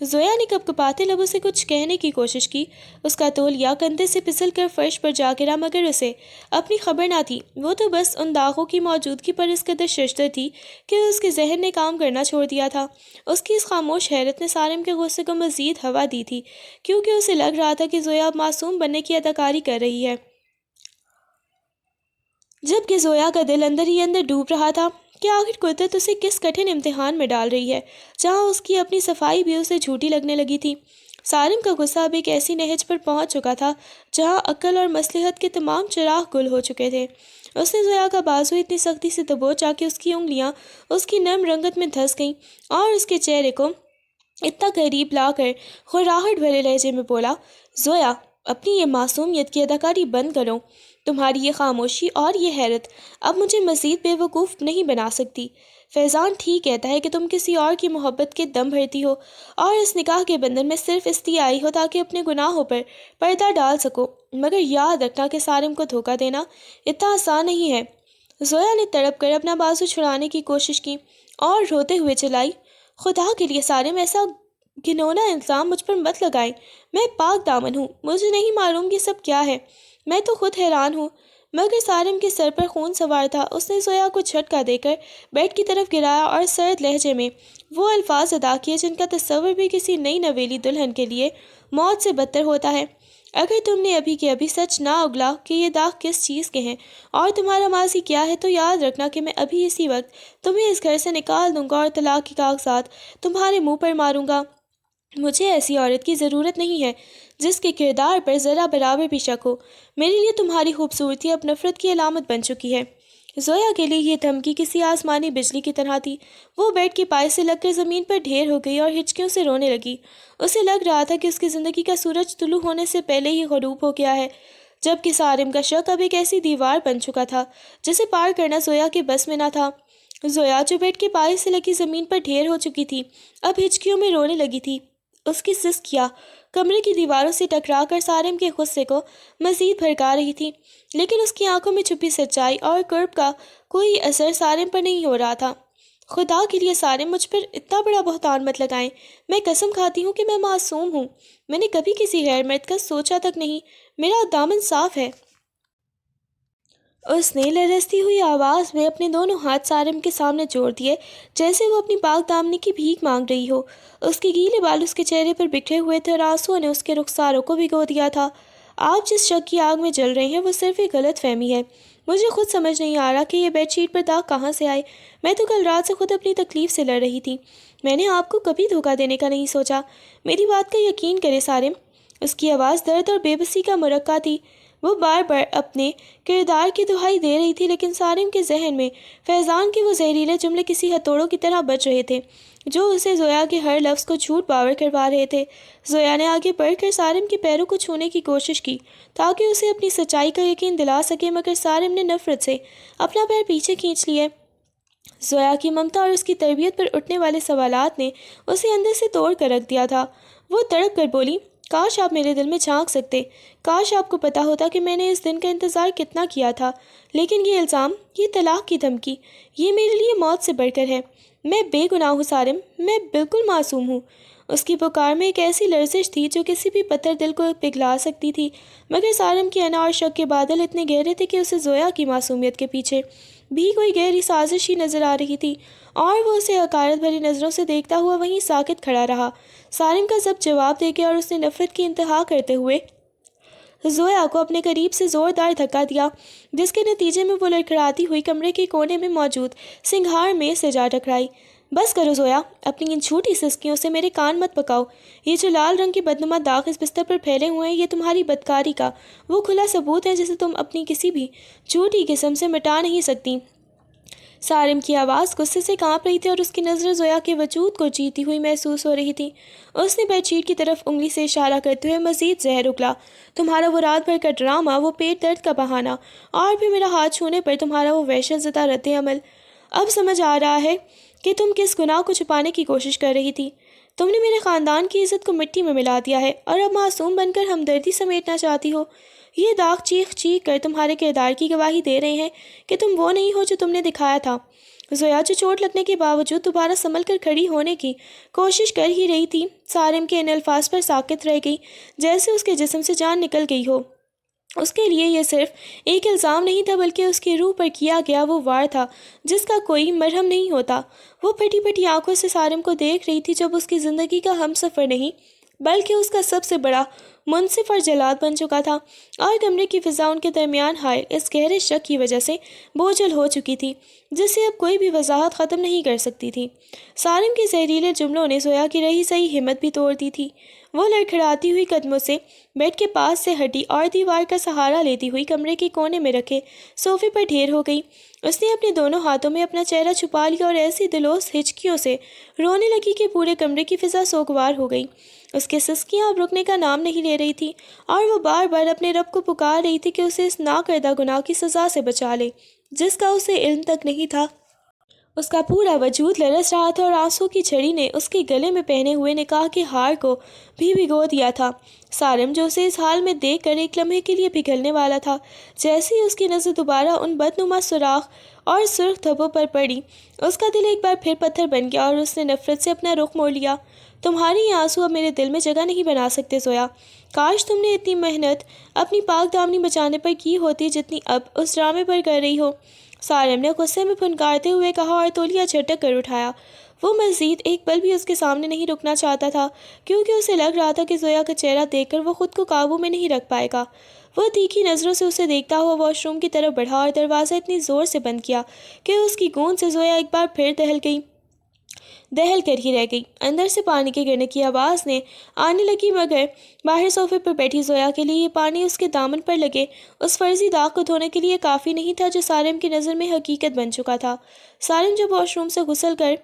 زویا نے کپکپاتے لبوں سے کچھ کہنے کی کوشش کی۔ اس کا تولیہ کندھے سے پھسل کر فرش پر جا گرا، مگر اسے اپنی خبر نہ تھی۔ وہ تو بس ان داغوں کی موجودگی پر اس قدر ششدر تھی کہ اس کے ذہن نے کام کرنا چھوڑ دیا تھا۔ اس کی اس خاموش حیرت نے سارم کے غصے کو مزید ہوا دی تھی، کیونکہ اسے لگ رہا تھا کہ زویا اب معصوم بننے کی اداکاری کر رہی ہے، جبکہ زویا کا دل اندر ہی اندر ڈوب رہا تھا کہ آخر قدرت اسے کس کٹھن امتحان میں ڈال رہی ہے، جہاں اس کی اپنی صفائی بھی اسے جھوٹی لگنے لگی تھی۔ سارم کا غصہ اب ایک ایسی نہج پر پہنچ چکا تھا جہاں عقل اور مصلحت کے تمام چراغ گل ہو چکے تھے۔ اس نے زویا کا بازو اتنی سختی سے دبوچا کہ اس کی انگلیاں اس کی نرم رنگت میں دھس گئیں اور اس کے چہرے کو اتنا قریب لا کر خراہٹ بھرے لہجے میں بولا، زویا، اپنی یہ معصومیت کی اداکاری بند کرو۔ تمہاری یہ خاموشی اور یہ حیرت اب مجھے مزید بے وقوف نہیں بنا سکتی۔ فیضان ٹھیک کہتا ہے کہ تم کسی اور کی محبت کے دم بھرتی ہو اور اس نکاح کے بندھن میں صرف اس لیے آئی ہو تاکہ اپنے گناہوں پر پردہ ڈال سکو، مگر یاد رکھنا کہ سارم کو دھوکہ دینا اتنا آسان نہیں ہے۔ زویا نے تڑپ کر اپنا بازو چھڑانے کی کوشش کی اور روتے ہوئے چلائی، خدا کے لیے سارم، ایسا گھنونا الزام مجھ پر مت لگائیں۔ میں پاک دامن ہوں، مجھے نہیں معلوم یہ سب کیا ہے، میں تو خود حیران ہوں۔ مگر سارم کے سر پر خون سوار تھا۔ اس نے زویا کو جھٹکا دے کر بیڈ کی طرف گرایا اور سرد لہجے میں وہ الفاظ ادا کیے جن کا تصور بھی کسی نئی نویلی دلہن کے لیے موت سے بدتر ہوتا ہے۔ اگر تم نے ابھی کے ابھی سچ نہ اگلا کہ یہ داغ کس چیز کے ہیں اور تمہارا ماضی کیا ہے، تو یاد رکھنا کہ میں ابھی اسی وقت تمہیں اس گھر سے نکال دوں گا اور طلاق کے کاغذات تمہارے منہ پر ماروں گا۔ مجھے ایسی عورت کی ضرورت نہیں ہے جس کے کردار پر ذرا برابر بھی شک ہو۔ میرے لیے تمہاری خوبصورتی اب نفرت کی علامت بن چکی ہے۔ زویا کے لیے یہ دھمکی کسی آسمانی بجلی کی طرح تھی۔ وہ بیڈ کے پائے سے لگ کر زمین پر ڈھیر ہو گئی اور ہچکیوں سے رونے لگی۔ اسے لگ رہا تھا کہ اس کی زندگی کا سورج طلوع ہونے سے پہلے ہی غروب ہو گیا ہے، جبکہ سارم کا شک اب ایک ایسی دیوار بن چکا تھا جسے پار کرنا زویا کے بس میں نہ تھا۔ زویا، جو بیڈ کے پائے سے لگی زمین پر ڈھیر ہو چکی تھی، اب ہچکیوں میں رونے لگی تھی۔ اس کی سسکیاں کمرے کی دیواروں سے ٹکرا کر سارم کے غصے کو مزید بھڑکا رہی تھی، لیکن اس کی آنکھوں میں چھپی سچائی اور قرب کا کوئی اثر سارم پر نہیں ہو رہا تھا۔ خدا کے لیے سارم، مجھ پر اتنا بڑا بہتان مت لگائیں۔ میں قسم کھاتی ہوں کہ میں معصوم ہوں، میں نے کبھی کسی غیر مرد کا سوچا تک نہیں، میرا دامن صاف ہے۔ اس نے لرزتی ہوئی آواز میں اپنے دونوں ہاتھ سارم کے سامنے جوڑ دیے، جیسے وہ اپنی پاک دامنی کی بھیک مانگ رہی ہو۔ اس کے گیلے بال اس کے چہرے پر بکھرے ہوئے تھے اور آنسوؤں نے اس کے رخساروں کو بھگو دیا تھا۔ آپ جس شک کی آگ میں جل رہے ہیں وہ صرف ایک غلط فہمی ہے۔ مجھے خود سمجھ نہیں آ رہا کہ یہ بیڈ شیٹ پر داغ کہاں سے آئے۔ میں تو کل رات سے خود اپنی تکلیف سے لڑ رہی تھی۔ میں نے آپ کو کبھی دھوکہ دینے کا نہیں سوچا۔ میری بات کا یقین کرے سارم۔ اس کی آواز درد اور بے بسی کا مرقع تھی۔ وہ بار بار اپنے کردار کی دہائی دے رہی تھی، لیکن سارم کے ذہن میں فیضان کے وہ زہریلے جملے کسی ہتھوڑوں کی طرح بج رہے تھے جو اسے زویا کے ہر لفظ کو جھوٹ باور کروا رہے تھے۔ زویا نے آگے بڑھ کر سارم کے پیروں کو چھونے کی کوشش کی تاکہ اسے اپنی سچائی کا یقین دلا سکے، مگر سارم نے نفرت سے اپنا پیر پیچھے کھینچ لیے۔ زویا کی ممتا اور اس کی تربیت پر اٹھنے والے سوالات نے اسے اندر سے توڑ کر رکھ دیا تھا۔ وہ تڑپ کر بولی، کاش آپ میرے دل میں جھانک سکتے، کاش آپ کو پتہ ہوتا کہ میں نے اس دن کا انتظار کتنا کیا تھا، لیکن یہ الزام، یہ طلاق کی دھمکی، یہ میرے لیے موت سے بڑھ کر ہے۔ میں بے گناہ ہوں سارم، میں بالکل معصوم ہوں۔ اس کی پکار میں ایک ایسی لرزش تھی جو کسی بھی پتھر دل کو پگھلا سکتی تھی، مگر سارم کی انا اور شک کے بادل اتنے گہرے تھے کہ اسے زویا کی معصومیت کے پیچھے بھی کوئی گہری سازش ہی نظر آ رہی تھی، اور وہ اسے حقارت بھری نظروں سے دیکھتا ہوا وہیں ساکت کھڑا رہا۔ سارم کا ضبط جواب دے گیا اور اس نے نفرت کی انتہا کرتے ہوئے زویا کو اپنے قریب سے زوردار دھکا دیا، جس کے نتیجے میں وہ لڑکھڑاتی ہوئی کمرے کے کونے میں موجود سنگھار میز سے جا ٹکرائی۔ بس کرو زویا، اپنی ان جھوٹی سسکیوں سے میرے کان مت پکاؤ۔ یہ جو لال رنگ کے بدنما داغ اس بستر پر پھیلے ہوئے ہیں، یہ تمہاری بدکاری کا وہ کھلا ثبوت ہے جسے تم اپنی کسی بھی جھوٹی قسم سے مٹا نہیں سکتی۔ سارم کی آواز غصے سے کانپ رہی تھی اور اس کی نظریں زویا کے وجود کو جیتی ہوئی محسوس ہو رہی تھی۔ اس نے بیڈ شیٹ کی طرف انگلی سے اشارہ کرتے ہوئے مزید زہر اگلا۔ تمہارا وہ رات بھر کا ڈرامہ، وہ پیٹ درد کا بہانہ، اور پھر میرا ہاتھ چھونے پر تمہارا وہ وحشت زدہ رد عمل، اب سمجھ آ رہا ہے کہ تم کس گناہ کو چھپانے کی کوشش کر رہی تھی۔ تم نے میرے خاندان کی عزت کو مٹی میں ملا دیا ہے اور اب معصوم بن کر ہمدردی سمیٹنا چاہتی ہو۔ یہ داغ چیخ چیخ کر تمہارے کردار کی گواہی دے رہے ہیں کہ تم وہ نہیں ہو جو تم نے دکھایا تھا۔ زویا، جو چوٹ لگنے کے باوجود دوبارہ سنبھل کر کھڑی ہونے کی کوشش کر ہی رہی تھی، سارم کے ان الفاظ پر ساکت رہ گئی، جیسے اس کے جسم سے جان نکل گئی ہو۔ اس کے لیے یہ صرف ایک الزام نہیں تھا، بلکہ اس کی روح پر کیا گیا وہ وار تھا جس کا کوئی مرہم نہیں ہوتا۔ وہ پھٹی پھٹی آنکھوں سے سارم کو دیکھ رہی تھی، جب اس کی زندگی کا ہم سفر نہیں بلکہ اس کا سب سے بڑا منصف اور جلاد بن چکا تھا، اور کمرے کی فضا ان کے درمیان حائل اس گہرے شک کی وجہ سے بوجھل ہو چکی تھی جسے اب کوئی بھی وضاحت ختم نہیں کر سکتی تھی۔ سارم کے زہریلے جملوں نے زویا کی رہی سہی ہمت بھی توڑ دی تھی۔ وہ لڑکھڑاتی ہوئی قدموں سے بیڈ کے پاس سے ہٹی اور دیوار کا سہارا لیتی ہوئی کمرے کے کونے میں رکھے صوفے پر ڈھیر ہو گئی۔ اس نے اپنے دونوں ہاتھوں میں اپنا چہرہ چھپا لیا اور ایسی دلوس ہچکیوں سے رونے لگی کہ پورے کمرے کی فضا سوگوار ہو گئی۔ اس کے سسکیاں اب رکنے کا نام نہیں لے رہی تھی، اور وہ بار بار اپنے رب کو پکار رہی تھی کہ اسے اس ناکردہ گناہ کی سزا سے بچا لے جس کا اسے علم تک نہیں تھا۔ اس کا پورا وجود لرز رہا تھا اور آنسو کی چھڑی نے اس کے گلے میں پہنے ہوئے نکاح کے ہار کو بھی بھگو دیا تھا۔ سارم، جو اسے اس حال میں دیکھ کر ایک لمحے کے لیے پگھلنے والا تھا، جیسے ہی اس کی نظر دوبارہ ان بدنما سوراخ اور سرخ دھبوں پر پڑی، اس کا دل ایک بار پھر پتھر بن گیا اور اس نے نفرت سے اپنا رخ موڑ لیا۔ تمہاری یہ آنسو اب میرے دل میں جگہ نہیں بنا سکتے زویا۔ کاش تم نے اتنی محنت اپنی پاک دامنی بچانے پر کی ہوتی جتنی اب اس ڈرامے پر کر رہی ہو۔ سارم نے غصے میں پھنکارتے ہوئے کہا اور تولیہ جھٹک کر اٹھایا۔ وہ مزید ایک پل بھی اس کے سامنے نہیں رکنا چاہتا تھا، کیونکہ اسے لگ رہا تھا کہ زویا کا چہرہ دیکھ کر وہ خود کو قابو میں نہیں رکھ پائے گا۔ وہ تیکھی نظروں سے اسے دیکھتا ہوا واش روم کی طرف بڑھا اور دروازہ اتنی زور سے بند کیا کہ اس کی گونج سے زویا ایک بار پھر دہل کر ہی رہ گئی۔ اندر سے پانی کے گرنے کی آواز نے آنے لگی، مگر باہر صوفے پر بیٹھی زویا کے لیے یہ پانی اس کے دامن پر لگے اس فرضی داغ کو دھونے کے لیے کافی نہیں تھا جو سارم کی نظر میں حقیقت بن چکا تھا۔ سارم جب واش روم سے غسل کر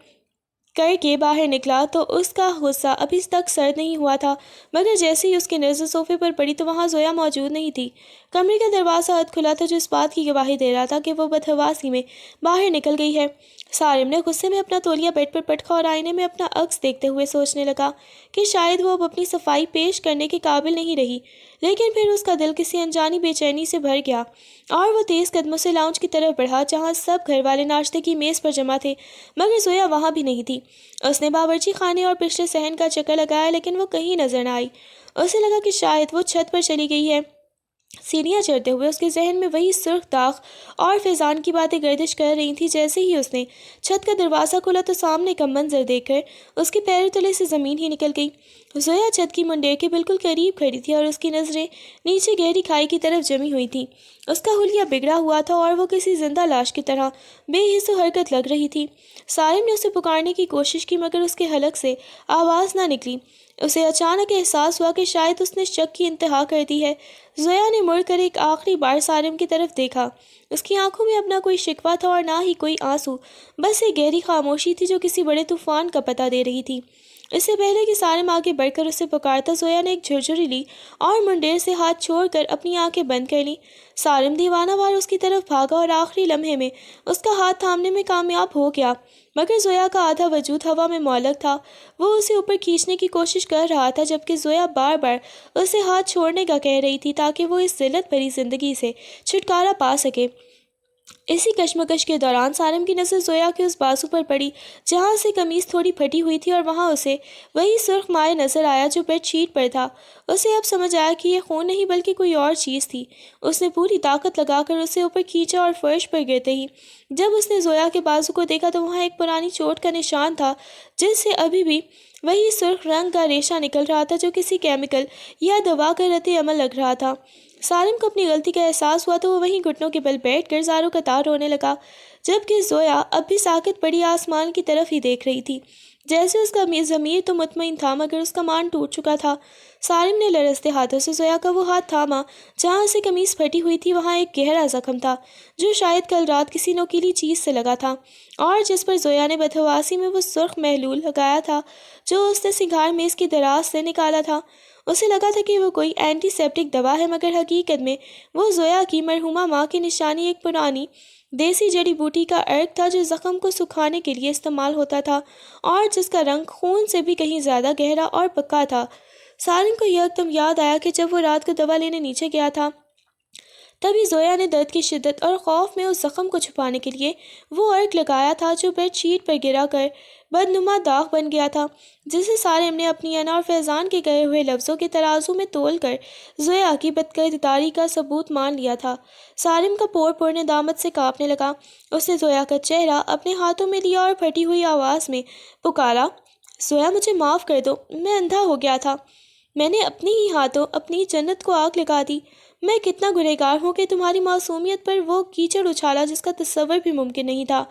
کے باہر نکلا تو اس کا غصہ ابھی تک سرد نہیں ہوا تھا، مگر جیسے ہی اس کی نظر صوفے پر پڑی تو وہاں زویا موجود نہیں تھی۔ کمرے کا دروازہ اد کھلا تھا جو اس بات کی گواہی دے رہا تھا کہ وہ بدحواسی میں باہر نکل گئی ہے۔ سارم نے غصے میں اپنا تولیہ بیڈ پر پٹکا اور آئینے میں اپنا عکس دیکھتے ہوئے سوچنے لگا کہ شاید وہ اب اپنی صفائی پیش کرنے کے قابل نہیں رہی، لیکن پھر اس کا دل کسی انجانی بے چینی سے بھر گیا اور وہ تیز قدموں سے لاؤنج کی طرف بڑھا جہاں سب گھر والے ناشتے کی میز پر جمع تھے، مگر زویا وہاں بھی نہیں تھی۔ اس نے باورچی خانے اور پچھلے صحن کا چکر لگایا، لیکن وہ کہیں نظر نہ آئی۔ اسے لگا کہ شاید وہ چھت پر چلی گئی ہے۔ سیڑھیاں چڑھتے ہوئے اس کے ذہن میں وہی سرخ داغ اور فیضان کی باتیں گردش کر رہی تھیں۔ جیسے ہی اس نے چھت کا دروازہ کھولا تو سامنے کا منظر دیکھ کر اس کے پیروں تلے سے زمین ہی نکل گئی۔ زویا چھت کی منڈیر کے بالکل قریب کھڑی تھی اور اس کی نظریں نیچے گہری کھائی کی طرف جمی ہوئی تھیں۔ اس کا حلیہ بگڑا ہوا تھا اور وہ کسی زندہ لاش کی طرح بے حس و حرکت لگ رہی تھی۔ سارم نے اسے پکارنے کی کوشش کی، مگر اس کے حلق سے آواز نہ نکلی۔ اسے اچانک احساس ہوا کہ شاید اس نے شک کی انتہا کر دی ہے۔ زویا نے مڑ کر ایک آخری بار سارم کی طرف دیکھا۔ اس کی آنکھوں میں اپنا کوئی شکوہ تھا اور نہ ہی کوئی آنسو، بس ایک گہری خاموشی تھی جو کسی بڑے طوفان کا پتہ دے رہی تھی۔ اس سے پہلے کہ سارم آگے بڑھ کر اسے پکارتا، زویا نے ایک جھرجھری لی اور منڈیر سے ہاتھ چھوڑ کر اپنی آنکھیں بند کر لیں۔ سارم دیوانہ وار اس کی طرف بھاگا اور آخری لمحے میں اس کا ہاتھ تھامنے میں کامیاب ہو گیا، مگر زویا کا آدھا وجود ہوا میں معلق تھا۔ وہ اسے اوپر کھینچنے کی کوشش کر رہا تھا، جبکہ زویا بار بار اسے ہاتھ چھوڑنے کا کہہ رہی تھی تاکہ وہ اس ذلت بھری زندگی سے چھٹکارا پا سکے۔ اسی کشمکش کے دوران سارم کی نظر زویا کے اس بازو پر پڑی جہاں سے قمیص تھوڑی پھٹی ہوئی تھی، اور وہاں اسے وہی سرخ مائع نظر آیا جو بیڈ شیٹ پر تھا۔ اسے اب سمجھ آیا کہ یہ خون نہیں بلکہ کوئی اور چیز تھی۔ اس نے پوری طاقت لگا کر اسے اوپر کھینچا اور فرش پر گرتے ہی جب اس نے زویا کے بازو کو دیکھا تو وہاں ایک پرانی چوٹ کا نشان تھا جس سے ابھی بھی وہی سرخ رنگ کا ریشہ نکل رہا تھا جو کسی کیمیکل یا دوا کا رد عمل لگ رہا تھا۔ سارم کو اپنی غلطی کا احساس ہوا تو وہ وہیں گھٹنوں کے بل بیٹھ کر زاروں قطار رونے لگا۔ جبکہ زویا اب بھی ساکت پڑی آسمان کی طرف ہی دیکھ رہی تھی۔ جیسے اس کا ضمیر تو مطمئن تھا مگر اس کا مان ٹوٹ چکا تھا۔ سالم نے لرزتے ہاتھوں سے زویا کا وہ ہاتھ تھاما جہاں سے قمیص پھٹی ہوئی تھی۔ وہاں ایک گہرا زخم تھا جو شاید کل رات کسی نوکیلی چیز سے لگا تھا، اور جس پر زویا نے بدحواسی میں وہ سرخ محلول لگایا تھا جو اس نے سنگھار میز کی دراز سے نکالا تھا۔ اسے لگا تھا کہ وہ کوئی اینٹی سیپٹک دوا ہے، مگر حقیقت میں وہ زویا کی مرحومہ ماں کی نشانی ایک پرانی دیسی جڑی بوٹی کا عرق تھا جو زخم کو سکھانے کے لیے استعمال ہوتا تھا اور جس کا رنگ خون سے بھی کہیں زیادہ گہرا اور پکا تھا۔ سالم کو یکدم یاد آیا کہ جب وہ رات کو دوا لینے نیچے گیا تھا تبھی زویا نے درد کی شدت اور خوف میں اس زخم کو چھپانے کے لیے وہ عرق لگایا تھا جو بیڈ شیٹ پر گرا کر بدنما داغ بن گیا تھا، جسے سالم نے اپنی انا اور فیضان کے کہے ہوئے لفظوں کے ترازو میں تول کر زویا کی بدکرداری کا ثبوت مان لیا تھا۔ سالم کا پور پور ندامت سے کانپنے لگا۔ اس نے زویا کا چہرہ اپنے ہاتھوں میں لیا اور پھٹی ہوئی آواز میں پکارا، زویا مجھے معاف کر دو، میں اندھا ہو گیا تھا، میں نے اپنے ہی ہاتھوں اپنی جنت کو آگ لگا دی، میں کتنا گنہگار ہوں کہ تمہاری معصومیت پر وہ کیچڑ اچھالا جس کا تصور بھی ممکن نہیں تھا۔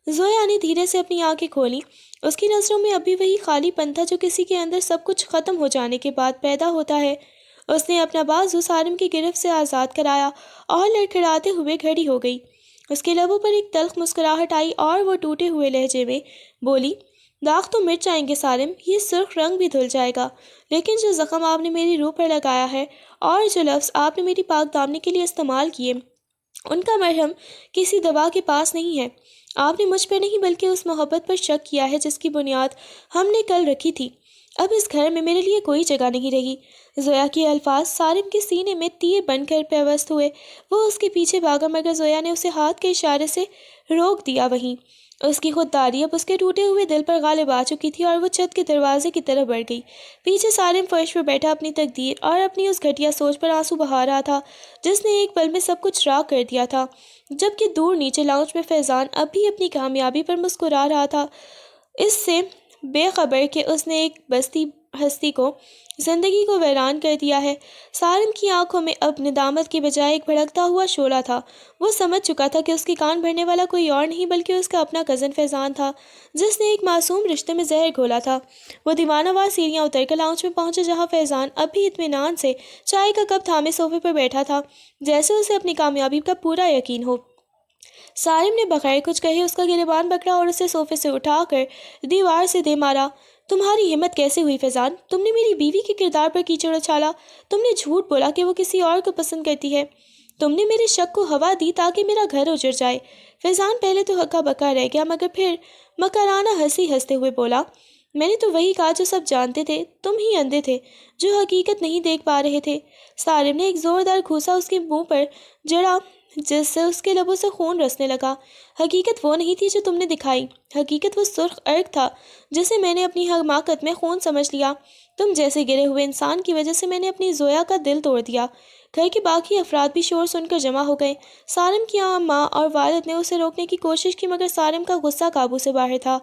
زویا نے دھیرے سے اپنی آنکھیں کھولیں۔ اس کی نظروں میں ابھی وہی خالی پن تھا جو کسی کے اندر سب کچھ ختم ہو جانے کے بعد پیدا ہوتا ہے۔ اس نے اپنا بازو سالم کی گرفت سے آزاد کرایا اور لڑکھڑاتے ہوئے کھڑی ہو گئی۔ اس کے لبوں پر ایک تلخ مسکراہٹ آئی اور وہ ٹوٹے ہوئے لہجے میں بولی، داغ تو مٹ جائیں گے سالم، یہ سرخ رنگ بھی دھل جائے گا، لیکن جو زخم آپ نے میری روح پر لگایا ہے اور جو لفظ آپ نے میری پاک دامنی کے لیے استعمال کیے، ان کا مرہم کسی دوا کے پاس نہیں ہے۔ آپ نے مجھ پر نہیں بلکہ اس محبت پر شک کیا ہے جس کی بنیاد ہم نے کل رکھی تھی۔ اب اس گھر میں میرے لیے کوئی جگہ نہیں رہی۔ زویا کے الفاظ سالم کے سینے میں تیر بن کر پیوست ہوئے۔ وہ اس کے پیچھے بھاگا مگر زویا نے اسے ہاتھ کے اشارے سے روک دیا۔ وہیں اس کی خودداری اب اس کے ٹوٹے ہوئے دل پر غالب آ چکی تھی اور وہ چھت کے دروازے کی طرف بڑھ گئی۔ پیچھے سالم فرش پر بیٹھا اپنی تقدیر اور اپنی اس گھٹیا سوچ پر آنسو بہا رہا تھا جس نے ایک پل میں سب کچھ راکھ کر دیا تھا، جبکہ دور نیچے لاؤنج میں فیضان اب بھی اپنی کامیابی پر مسکرا رہا تھا، اس سے بے خبر کہ اس نے ایک بستی ہستی کو زندگی کو ویران کر دیا ہے۔ سالم کی آنکھوں میں اب ندامت کی بجائے ایک بھڑکتا ہوا شعلہ تھا۔ وہ سمجھ چکا تھا کہ اس کے کان بھرنے والا کوئی اور نہیں بلکہ اس کا اپنا کزن فیضان تھا جس نے ایک معصوم رشتے میں زہر گھولا تھا۔ وہ دیوانہ وار سیڑھیاں اتر کر لاؤنج میں پہنچا جہاں فیضان اب بھی اطمینان سے چائے کا کپ تھامے صوفے پر بیٹھا تھا جیسے اسے اپنی کامیابی کا پورا یقین ہو۔ سالم نے بغیر کچھ کہے اس کا گریبان پکڑا اور اسے صوفے سے اٹھا کر دیوار سے دے مارا۔ تمہاری ہمت کیسے ہوئی فیضان؟ تم نے میری بیوی کے کردار پر کیچڑ اچھالا، تم نے جھوٹ بولا کہ وہ کسی اور کو پسند کرتی ہے، تم نے میرے شک کو ہوا دی تاکہ میرا گھر اجڑ جائے۔ فیضان پہلے تو ہکا بکا رہ گیا مگر پھر مکرانہ ہنسی ہنستے ہوئے بولا، میں نے تو وہی کہا جو سب جانتے تھے، تم ہی اندھے تھے جو حقیقت نہیں دیکھ پا رہے تھے۔ سالم نے ایک زوردار گھوسا اس کے منہ پر جڑا جس سے اس کے لبوں سے خون رسنے لگا۔ حقیقت وہ نہیں تھی جو تم نے دکھائی، حقیقت وہ سرخ عرق تھا جسے میں نے اپنی حماقت میں خون سمجھ لیا۔ تم جیسے گرے ہوئے انسان کی وجہ سے میں نے اپنی زویا کا دل توڑ دیا۔ گھر کے باقی افراد بھی شور سن کر جمع ہو گئے۔ سالم کی ماں اور والد نے اسے روکنے کی کوشش کی مگر سالم کا غصہ قابو سے باہر تھا۔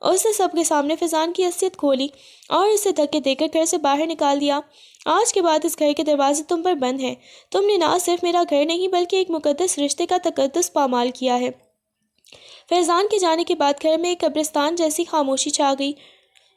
اس نے سب کے سامنے فیضان کی حیثیت کھولی اور اسے دھکے دے کر گھر سے باہر نکال دیا۔ آج کے بعد اس گھر کے دروازے تم پر بند ہیں۔ تم نے نہ صرف میرا گھر نہیں بلکہ ایک مقدس رشتے کا تقدس پامال کیا ہے۔ فیضان کے جانے کے بعد گھر میں ایک قبرستان جیسی خاموشی چھا گئی۔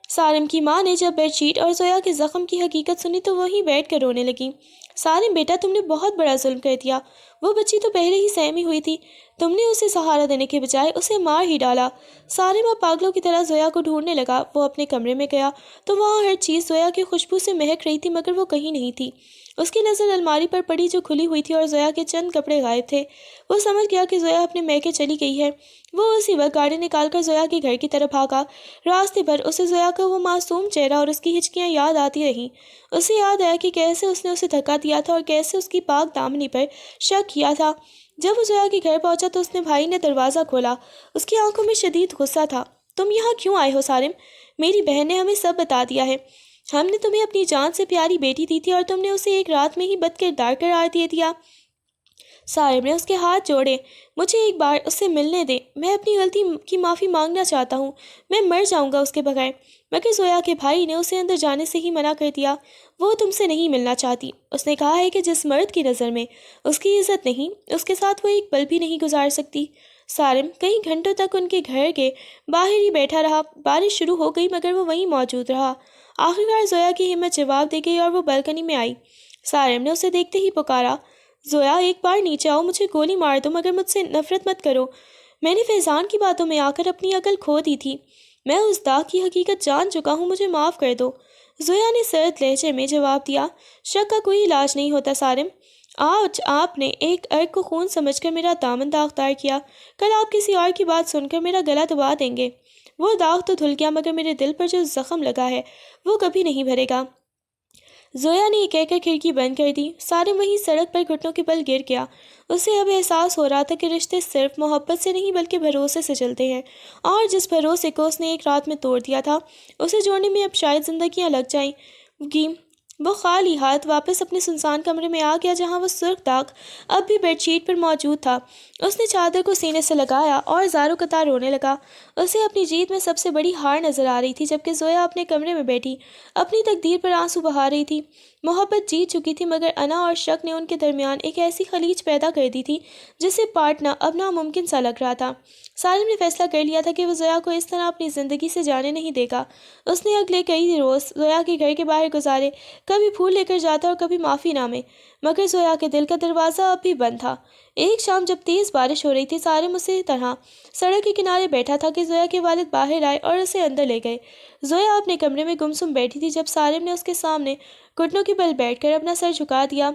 سالم کی ماں نے جب بیڈ شیٹ اور زویا کے زخم کی حقیقت سنی تو وہیں بیٹھ کر رونے لگی۔ سالم بیٹا، تم نے بہت بڑا ظلم کر دیا، وہ بچی تو پہلے ہی سہمی ہوئی تھی، تم نے اسے سہارا دینے کے بجائے اسے مار ہی ڈالا۔ سالم اب پاگلوں کی طرح زویا کو ڈھونڈنے لگا۔ وہ اپنے کمرے میں گیا تو وہاں ہر چیز زویا کی خوشبو سے مہک رہی تھی مگر وہ کہیں نہیں تھی۔ اس کی نظر الماری پر پڑی جو کھلی ہوئی تھی اور زویا کے چند کپڑے غائب تھے۔ وہ سمجھ گیا کہ زویا اپنے میکے چلی گئی ہے۔ وہ اسی وقت گاڑی نکال کر زویا کے گھر کی طرف بھاگا۔ راستے بھر اسے زویا کا وہ معصوم چہرہ اور اس کی ہچکیاں یاد آتی رہیں۔ اسے یاد آیا کہ کیسے اس نے اسے دھکا دیا تھا اور کیسے اس کی پاک دامنی پر شک کیا تھا۔ جب وہ زویا کے گھر پہنچا تو اس نے بھائی نے دروازہ کھولا۔ اس کی آنکھوں میں شدید غصہ تھا۔ تم یہاں کیوں آئے ہو سالم؟ میری بہن نے ہمیں سب بتا دیا ہے۔ ہم نے تمہیں اپنی جان سے پیاری بیٹی دی تھی اور تم نے اسے ایک رات میں ہی بد کردار قرار دے دیا۔ سالم نے اس کے ہاتھ جوڑے۔ مجھے ایک بار اس سے ملنے دے، میں اپنی غلطی کی معافی مانگنا چاہتا ہوں، میں مر جاؤں گا اس کے بغیر۔ مگر زویا کے بھائی نے اسے اندر جانے سے ہی منع کر دیا۔ وہ تم سے نہیں ملنا چاہتی۔ اس نے کہا ہے کہ جس مرد کی نظر میں اس کی عزت نہیں، اس کے ساتھ وہ ایک پل بھی نہیں گزار سکتی۔ سارم کئی گھنٹوں تک ان کے گھر کے باہر ہی بیٹھا رہا۔ بارش شروع ہو گئی مگر وہ وہیں موجود رہا۔ آخرکار زویا کی ہمت جواب دے گئی اور وہ بالکنی میں آئی۔ سارم نے اسے دیکھتے ہی پکارا، زویا ایک بار نیچے آؤ، مجھے گولی مار دو مگر مجھ سے نفرت مت کرو۔ میں نے فیضان کی باتوں میں آ کر اپنی عقل کھو دی تھی۔ میں اس داغ کی حقیقت جان چکا ہوں، مجھے معاف کر دو۔ زویا نے سرد لہجے میں جواب دیا، شک کا کوئی علاج نہیں ہوتا سارم۔ آج آپ نے ایک عرق کو خون سمجھ کر میرا دامن داغدار کیا، کل آپ کسی اور کی بات سن کر میرا گلا دبا دیں گے۔ وہ داغ تو دھل گیا مگر میرے دل پر جو زخم لگا ہے وہ کبھی نہیں بھرے گا۔ زویا نے یہ کہہ کر کھڑکی بند کر دی۔ سارم وہیں سڑک پر گھٹنوں کے بل گر گیا۔ اسے اب احساس ہو رہا تھا کہ رشتے صرف محبت سے نہیں بلکہ بھروسے سے چلتے ہیں، اور جس بھروسے کو اس نے ایک رات میں توڑ دیا تھا اسے جوڑنے میں اب شاید زندگیاں لگ جائیں گی۔ وہ خالی ہاتھ واپس اپنے سنسان کمرے میں آ گیا جہاں وہ سرخ داغ اب بھی بیڈ شیٹ پر موجود تھا۔ اس نے چادر کو سینے سے لگایا اور زاروں قطار رونے لگا۔ اسے اپنی جیت میں سب سے بڑی ہار نظر آ رہی تھی، جبکہ زویا اپنے کمرے میں بیٹھی اپنی تقدیر پر آنسو بہا رہی تھی۔ محبت جیت چکی تھی مگر انا اور شک نے ان کے درمیان ایک ایسی خلیج پیدا کر دی تھی جسے پاٹنا اب ناممکن سا لگ رہا تھا۔ سالم نے فیصلہ کر لیا تھا کہ وہ زویا کو اس طرح اپنی زندگی سے جانے نہیں دے گا۔ اس نے اگلے کئی روز زویا کے گھر کے باہر گزارے، کبھی پھول لے کر جاتا اور کبھی معافی نامے، مگر زویا کے دل کا دروازہ اب بھی بند تھا۔ ایک شام جب تیز بارش ہو رہی تھی، سالم اسی طرح سڑک کے کنارے بیٹھا تھا کہ زویا کے والد باہر آئے اور اسے اندر لے گئے۔ زویا اپنے کمرے میں گمسم بیٹھی تھی جب سالم نے اس کے سامنے گھٹنوں کے بل بیٹھ کر اپنا سر جھکا دیا۔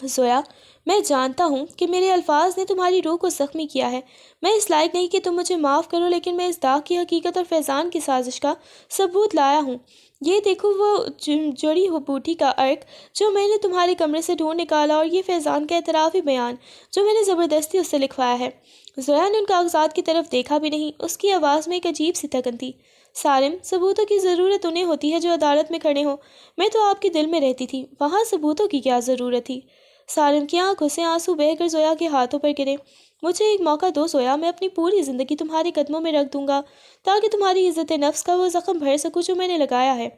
زویا، میں جانتا ہوں کہ میرے الفاظ نے تمہاری روح کو زخمی کیا ہے۔ میں اس لائق نہیں کہ تم مجھے معاف کرو، لیکن میں اس داغ کی حقیقت اور فیضان کی سازش کا ثبوت لایا ہوں۔ یہ دیکھو وہ جڑی بوٹی کا عرق جو میں نے تمہارے کمرے سے ڈھونڈ نکالا، اور یہ فیضان کا اعترافی بیان جو میں نے زبردستی اس سے لکھوایا ہے۔ زویا نے ان کاغذات کی طرف دیکھا بھی نہیں۔ اس کی آواز میں ایک عجیب سی تھکن تھی۔ سالم، ثبوتوں کی ضرورت انہیں ہوتی ہے جو عدالت میں کھڑے ہوں۔ میں تو آپ کے دل میں رہتی تھی، وہاں ثبوتوں کی کیا ضرورت تھی؟ سالم کی آنکھوں سے آنسو بہہ کر زویا کے ہاتھوں پر گرے۔ مجھے ایک موقع دو زویا، میں اپنی پوری زندگی تمہارے قدموں میں رکھ دوں گا تاکہ تمہاری عزت نفس کا وہ زخم بھر سکوں جو میں نے لگایا ہے۔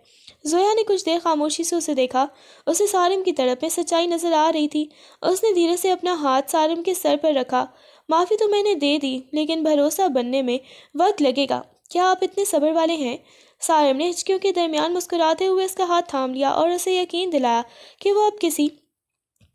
زویا نے کچھ دیر خاموشی سے اسے دیکھا۔ اسے سالم کی طرف میں سچائی نظر آ رہی تھی۔ اس نے دھیرے سے اپنا ہاتھ سالم کے سر پر رکھا۔ معافی تو میں نے دے دی، لیکن بھروسہ بننے میں وقت لگے گا۔ کیا آپ اتنے صبر والے ہیں؟ سالم نے ہچکیوں کے درمیان مسکراتے ہوئے اس کا ہاتھ تھام لیا اور اسے یقین دلایا کہ وہ اب کسی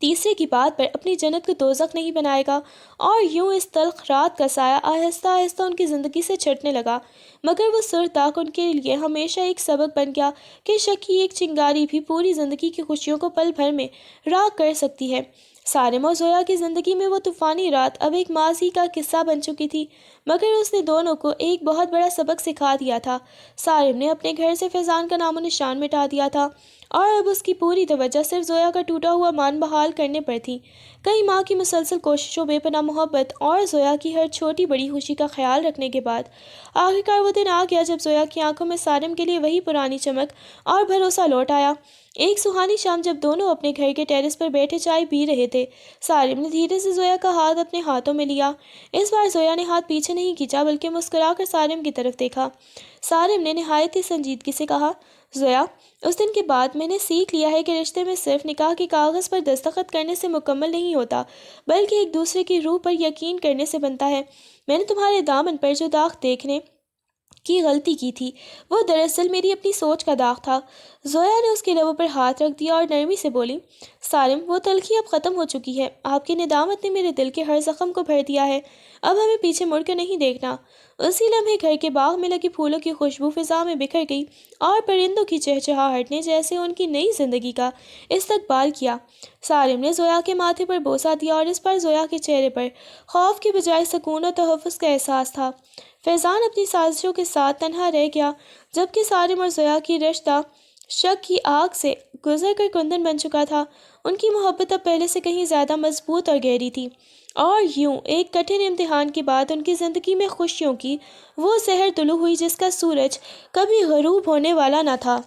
تیسرے کی بات پر اپنی جنت کو دوزخ نہیں بنائے گا، اور یوں اس تلخ رات کا سایہ آہستہ آہستہ ان کی زندگی سے چھٹنے لگا۔ مگر وہ سرخ داغ ان کے لیے ہمیشہ ایک سبق بن گیا کہ شک کی ایک چنگاری بھی پوری زندگی کی خوشیوں کو پل بھر میں راکھ کر سکتی ہے۔ سالم اور زویا کی زندگی میں وہ طوفانی رات اب ایک ماضی کا قصہ بن چکی تھی، مگر اس نے دونوں کو ایک بہت بڑا سبق سکھا دیا تھا۔ سالم نے اپنے گھر سے فیضان کا نام و نشان مٹا دیا تھا، اور اب اس کی پوری توجہ صرف زویا کا ٹوٹا ہوا مان بحال کرنے پر تھی۔ کئی ماہ کی مسلسل کوششوں، بے پناہ محبت اور زویا کی ہر چھوٹی بڑی خوشی کا خیال رکھنے کے بعد آخرکار وہ دن آ گیا جب زویا کی آنکھوں میں سالم کے لیے وہی پرانی چمک اور بھروسہ لوٹ آیا۔ ایک سہانی شام جب دونوں اپنے گھر کے ٹیرس پر بیٹھے چائے پی رہے تھے، سالم نے دھیرے سے زویا کا ہاتھ اپنے ہاتھوں میں لیا۔ اس بار زویا نے ہاتھ پیچھے نہیں کھینچا بلکہ مسکرا کر سالم کی طرف دیکھا۔ سالم نے نہایت ہی سنجیدگی سے کہا، زویا، اس دن کے بعد میں نے سیکھ لیا ہے کہ رشتے میں صرف نکاح کے کاغذ پر دستخط کرنے سے مکمل نہیں ہوتا، بلکہ ایک دوسرے کی روح پر یقین کرنے سے بنتا ہے۔ میں نے تمہارے دامن پر جو داغ دیکھنے کی غلطی کی تھی وہ دراصل میری اپنی سوچ کا داغ تھا۔ زویا نے اس کے لبوں پر ہاتھ رکھ دیا اور نرمی سے بولی، سالم، وہ تلخی اب ختم ہو چکی ہے۔ آپ کی ندامت نے میرے دل کے ہر زخم کو بھر دیا ہے۔ اب ہمیں پیچھے مڑ کر نہیں دیکھنا۔ اسی لمحے گھر کے باغ میں لگی پھولوں کی خوشبو فضا میں بکھر گئی اور پرندوں کی چہچہاہٹ نے جیسے ان کی نئی زندگی کا استقبال کیا۔ سالم نے زویا کے ماتھے پر بوسہ دیا اور اس پر زویا کے چہرے پر خوف کے بجائے سکون اور تحفظ کا احساس تھا۔ فیضان اپنی سازشوں کے ساتھ تنہا رہ گیا، جبکہ سالم اور زویا کی رشتہ شک کی آگ سے گزر کر کندن بن چکا تھا۔ ان کی محبت اب پہلے سے کہیں زیادہ مضبوط اور گہری تھی، اور یوں ایک کٹھن امتحان کے بعد ان کی زندگی میں خوشیوں کی وہ سحر طلوع ہوئی جس کا سورج کبھی غروب ہونے والا نہ تھا۔